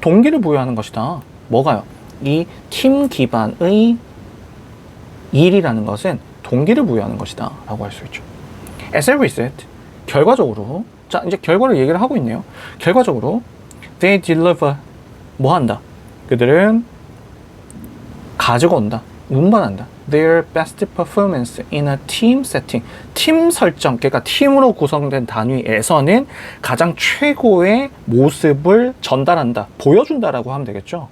동기를 부여하는 것이다. 뭐가요? 이 팀 기반의 일이라는 것은 동기를 부여하는 것이다 라고 할 수 있죠. As a result, 결과적으로, 자 이제 결과를 얘기를 하고 있네요. 결과적으로 they deliver, 뭐 한다? 그들은 가지고 온다, 운반한다. Their best performance in a team setting. 팀 설정, 그러니까 팀으로 구성된 단위에서는 가장 최고의 모습을 전달한다, 보여준다라고 하면 되겠죠.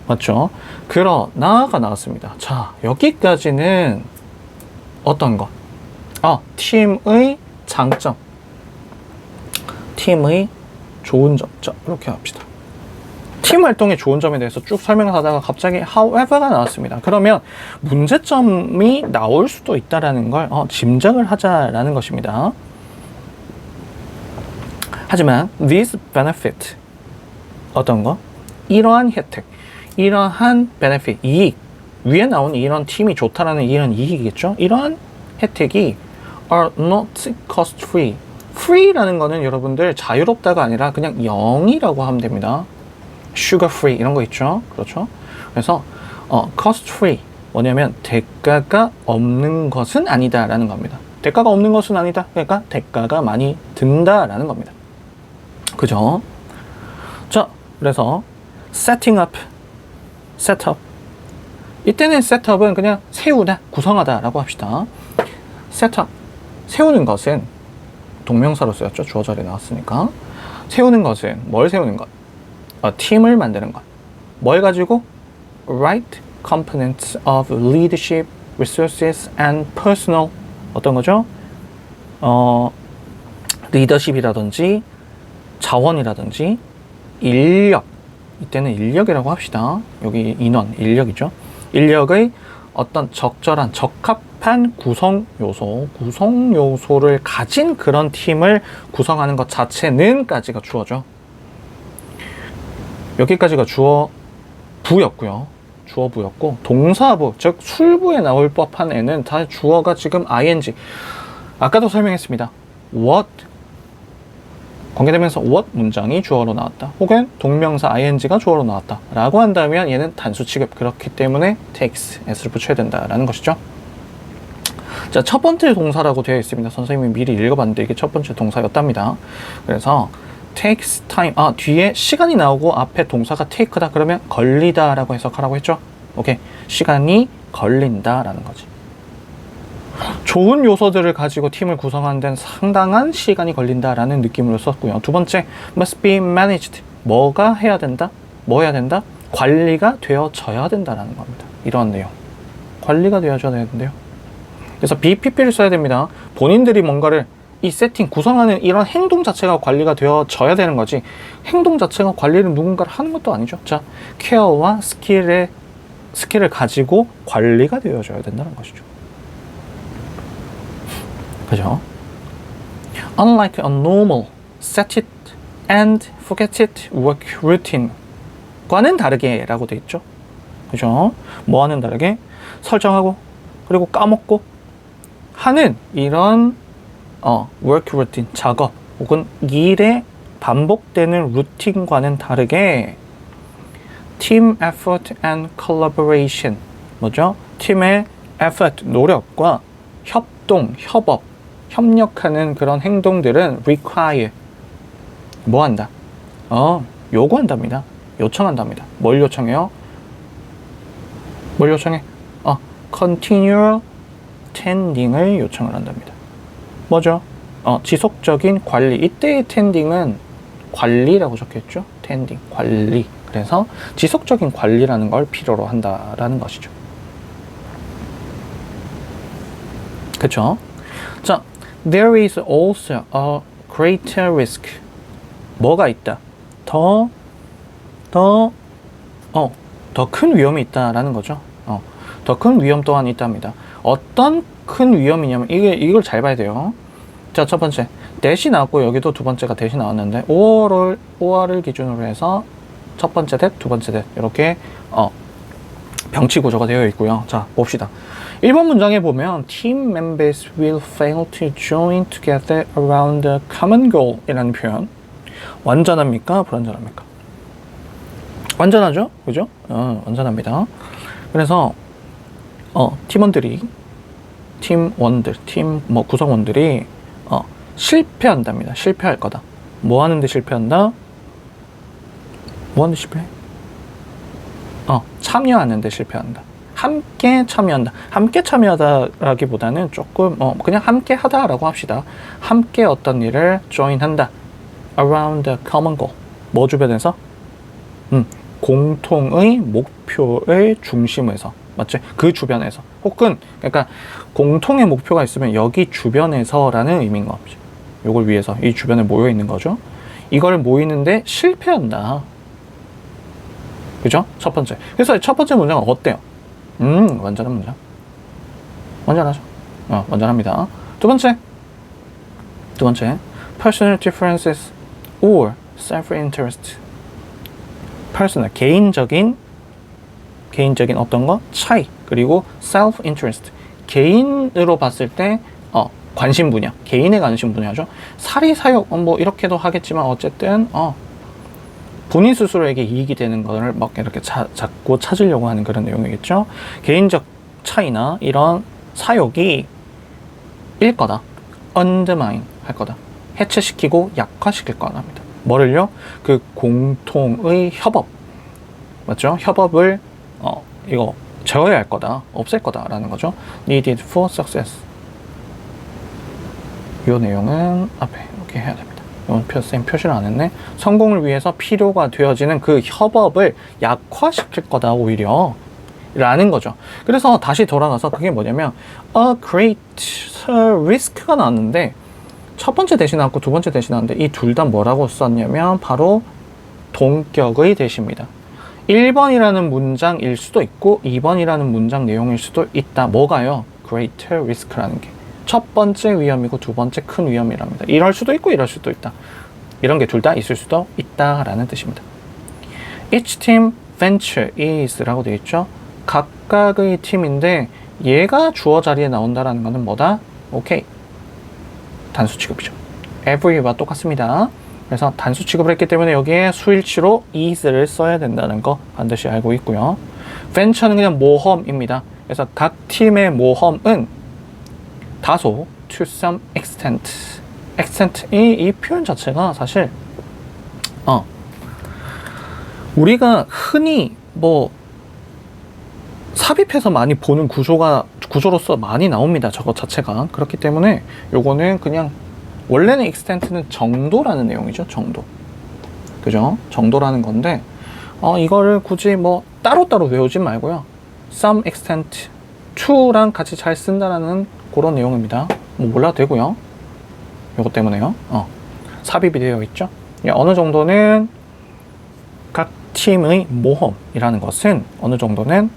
맞죠? 그러나가 나왔습니다. 자, 여기까지는 어떤 것? 팀의 장점, 팀의 좋은 점. 자, 이렇게 합시다. 팀 활동의 좋은 점에 대해서 쭉 설명을 하다가 갑자기 however가 나왔습니다. 그러면 문제점이 나올 수도 있다라는 걸 짐작을 하자라는 것입니다. 하지만 this benefit, 어떤 거? 이러한 혜택, 이러한 benefit, 이익, 위에 나온 이런 팀이 좋다라는 이런 이익이겠죠? 이러한 혜택이 are not cost free. free라는 거는 여러분들 자유롭다가 아니라 그냥 0이라고 하면 됩니다. sugar free 이런 거 있죠? 그렇죠? 그래서 cost free, 뭐냐면 대가가 없는 것은 아니다라는 겁니다. 대가가 없는 것은 아니다. 그러니까 대가가 많이 든다라는 겁니다. 그죠? 자, 그래서 setting up, setup. 이때는 setup은 그냥 세우다, 구성하다 라고 합시다. setup, 세우는 것은 동명사로 쓰였죠. 주어 자리에 나왔으니까. 세우는 것은 뭘 세우는 것? 팀을 만드는 것. 뭘 가지고? Right components of leadership, resources and personal, 어떤 거죠? 리더십이라든지 자원이라든지 인력, 이때는 인력이라고 합시다. 여기 인원, 인력이죠. 인력의 어떤 적절한, 적합한 구성 요소를 가진 그런 팀을 구성하는 것 자체는 까지가 주어죠. 여기까지가 주어 부였고요. 주어부였고 동사부, 즉 술부에 나올 법한 애는 다 주어가 지금 ing. 아까도 설명했습니다. what 관계대명사 what 문장이 주어로 나왔다. 혹은 동명사 ing가 주어로 나왔다. 라고 한다면 얘는 단수 취급. 그렇기 때문에 takes, s를 붙여야 된다라는 것이죠. 자, 첫 번째 동사라고 되어 있습니다. 선생님이 미리 읽어봤는데 이게 첫 번째 동사였답니다. 그래서 takes time, 뒤에 시간이 나오고 앞에 동사가 take다 그러면 걸리다 라고 해석하라고 했죠. 오케이, 시간이 걸린다 라는 거지. 좋은 요소들을 가지고 팀을 구성하는 데는 상당한 시간이 걸린다 라는 느낌으로 썼고요. 두 번째, must be managed, 뭐가 해야 된다? 뭐 해야 된다? 관리가 되어져야 된다라는 겁니다. 이런 내용, 관리가 되어져야 되는데요. 그래서 BPP를 써야 됩니다. 본인들이 뭔가를 이 세팅 구성하는 이런 행동 자체가 관리가 되어져야 되는 거지, 행동 자체가 관리를 누군가를 하는 것도 아니죠. 자, 케어와 스킬을 가지고 관리가 되어져야 된다는 것이죠. 그죠? Unlike a normal set it and forget it work routine 과는 다르게 라고 돼 있죠. 그죠? 뭐와는 다르게 설정하고 그리고 까먹고 하는 이런 work routine, 작업 혹은 일에 반복되는 루틴과는 다르게 team effort and collaboration, 뭐죠? 팀의 effort, 노력과 협동, 협업, 협력하는 그런 행동들은 require, 뭐 한다? 요구한답니다. 요청한답니다. 뭘 요청해요? 뭘 요청해? continual tending을 요청을 한답니다. 뭐죠? 지속적인 관리. 이때의 tending은 관리라고 적혀있죠? tending, 관리. 그래서 지속적인 관리라는 걸 필요로 한다라는 것이죠. 그쵸? 자, there is also a greater risk. 뭐가 있다? 더 큰 위험이 있다라는 거죠. 더 큰 위험 또한 있답니다. 어떤 큰 위험이냐면, 이걸 잘 봐야 돼요. 자, 첫 번째, that이 나왔고, 여기도 두 번째가 that이 나왔는데, 5월을 기준으로 해서 첫 번째 that, 두 번째 that, 이렇게, 병치 구조가 되어 있고요. 자, 봅시다. 1번 문장에 보면 team members will fail to join together around a common goal 이라는 표현. 완전합니까? 불완전합니까? 완전하죠? 그죠? 완전합니다. 그래서 팀원들이 구성원들이 실패한답니다. 실패할 거다. 뭐 하는데 실패한다? 뭐 하는데 실패해? 참여하는데 실패한다. 함께 참여한다. 함께 참여하다라기보다는 조금 그냥 함께 하다라고 합시다. 함께 어떤 일을 join한다. around a common goal. 뭐 주변에서? 공통의 목표의 중심에서. 맞지? 그 주변에서. 혹은 그러니까 공통의 목표가 있으면 여기 주변에서라는 의미인 거 없지. 요걸 위해서 이 주변에 모여 있는 거죠. 이걸 모이는데 실패한다. 그죠? 첫 번째. 그래서 첫 번째 문장은 어때요? 완전한 문장. 완전하죠? 완전합니다. 두 번째, personal differences or self-interest. personal, 개인적인 어떤 거? 차이. 그리고 self-interest. 개인으로 봤을 때, 관심 분야. 개인의 관심 분야죠. 사리사욕, 뭐, 이렇게도 하겠지만, 어쨌든, 본인 스스로에게 이익이 되는 거를 막 이렇게 자꾸 찾으려고 하는 그런 내용이겠죠. 개인적 차이나 이런 사욕이 일 거다. undermine 할 거다. 해체시키고 약화시킬 거랍니다. 뭐를요? 그 공통의 협업. 맞죠? 협업을 이거 제어할 거다. 없앨 거다라는 거죠. needed for success. 이 내용은 앞에 이렇게 해야 됩니다. 쌤 표시를 안 했네. 성공을 위해서 필요가 되어지는 그 협업을 약화시킬 거다 오히려 라는 거죠. 그래서 다시 돌아가서 그게 뭐냐면 a great risk가 나왔는데 첫 번째 대신 나왔고 두 번째 대신 나왔는데 이 둘 다 뭐라고 썼냐면 바로 동격의 대시입니다. 1번이라는 문장일 수도 있고 2번이라는 문장 내용일 수도 있다. 뭐가요? greater risk라는 게 첫 번째 위험이고 두 번째 큰 위험이랍니다. 이럴 수도 있고 이럴 수도 있다. 이런 게 둘 다 있을 수도 있다라는 뜻입니다. Each team venture is라고 되어 있죠. 각각의 팀인데 얘가 주어 자리에 나온다라는 것은 뭐다? 오케이. 단수 취급이죠. every와 똑같습니다. 그래서 단수 취급을 했기 때문에 여기에 수일치로 is를 써야 된다는 거 반드시 알고 있고요. venture는 그냥 모험입니다. 그래서 각 팀의 모험은 다소 to some extent. 이 표현 자체가 사실 우리가 흔히 뭐 삽입해서 많이 보는 구조로서 많이 나옵니다. 저거 자체가. 그렇기 때문에 요거는 그냥 원래는 extent는 정도라는 내용이죠. 정도. 그죠? 정도라는 건데 이거를 굳이 뭐 따로따로 외우지 말고요. some extent to랑 같이 잘 쓴다라는 그런 내용입니다. 뭐 몰라도 되고요. 요거 때문에요. 삽입이 되어 있죠. 어느 정도는 각 팀의 모험이라는 것은 어느 정도는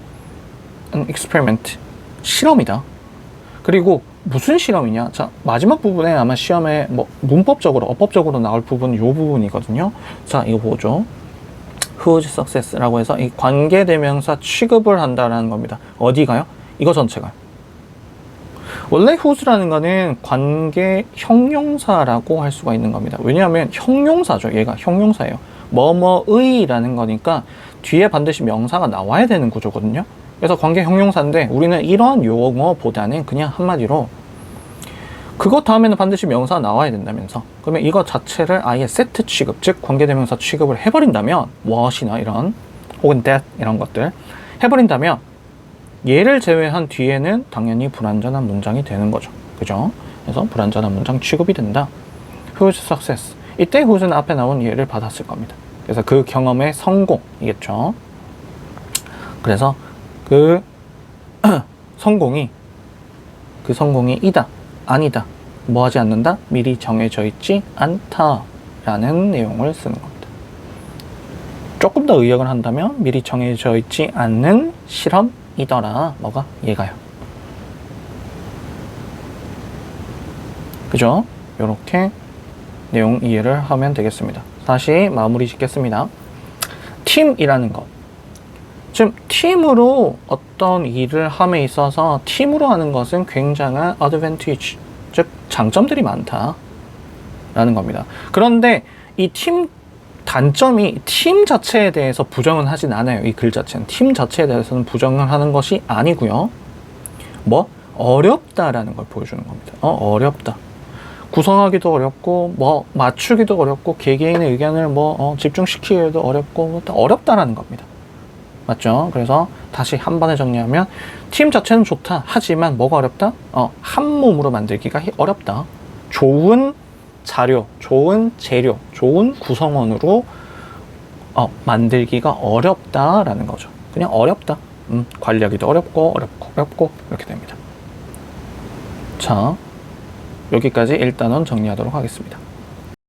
experiment, 실험이다. 그리고 무슨 실험이냐? 자, 마지막 부분에 아마 시험에 뭐 문법적으로, 어법적으로 나올 부분은 이 부분이거든요. 자, 이거 보죠. whose success라고 해서 이 관계대명사 취급을 한다라는 겁니다. 어디가요? 이거 전체가요. 원래 whose라는 거는 관계 형용사라고 할 수가 있는 겁니다. 왜냐하면 형용사죠. 얘가 형용사예요. 뭐뭐의라는 거니까 뒤에 반드시 명사가 나와야 되는 구조거든요. 그래서 관계 형용사인데 우리는 이런 용어보다는 그냥 한마디로 그것 다음에는 반드시 명사가 나와야 된다면서 그러면 이거 자체를 아예 세트 취급, 즉 관계대명사 취급을 해버린다면 what이나 이런 혹은 that 이런 것들 해버린다면 얘를 제외한 뒤에는 당연히 불완전한 문장이 되는 거죠. 그죠? 그래서 불완전한 문장 취급이 된다. whose success. 이때 whose는 앞에 나온 예를 받았을 겁니다. 그래서 그 경험의 성공이겠죠. 그래서 그 성공이 이다, 아니다, 뭐 하지 않는다, 미리 정해져 있지 않다라는 내용을 쓰는 겁니다. 조금 더 의역을 한다면 미리 정해져 있지 않는 실험이더라. 뭐가? 얘가요. 그죠? 요렇게 내용 이해를 하면 되겠습니다. 다시 마무리 짓겠습니다. 팀이라는 것. 지금 팀으로 어떤 일을 함에 있어서 팀으로 하는 것은 굉장한 advantage, 즉 장점들이 많다라는 겁니다. 그런데 이 팀 단점이 팀 자체에 대해서 부정은 하진 않아요. 이 글 자체는 팀 자체에 대해서는 부정을 하는 것이 아니고요. 뭐 어렵다라는 걸 보여주는 겁니다. 어렵다. 구성하기도 어렵고 뭐 맞추기도 어렵고 개개인의 의견을 뭐 집중시키기도 어렵고 뭐 어렵다라는 겁니다. 맞죠? 그래서 다시 한 번에 정리하면 팀 자체는 좋다. 하지만 뭐가 어렵다? 한 몸으로 만들기가 어렵다. 좋은 자료, 좋은 재료, 좋은 구성원으로 만들기가 어렵다라는 거죠. 그냥 어렵다. 관리하기도 어렵고 이렇게 됩니다. 자, 여기까지 1단원 정리하도록 하겠습니다.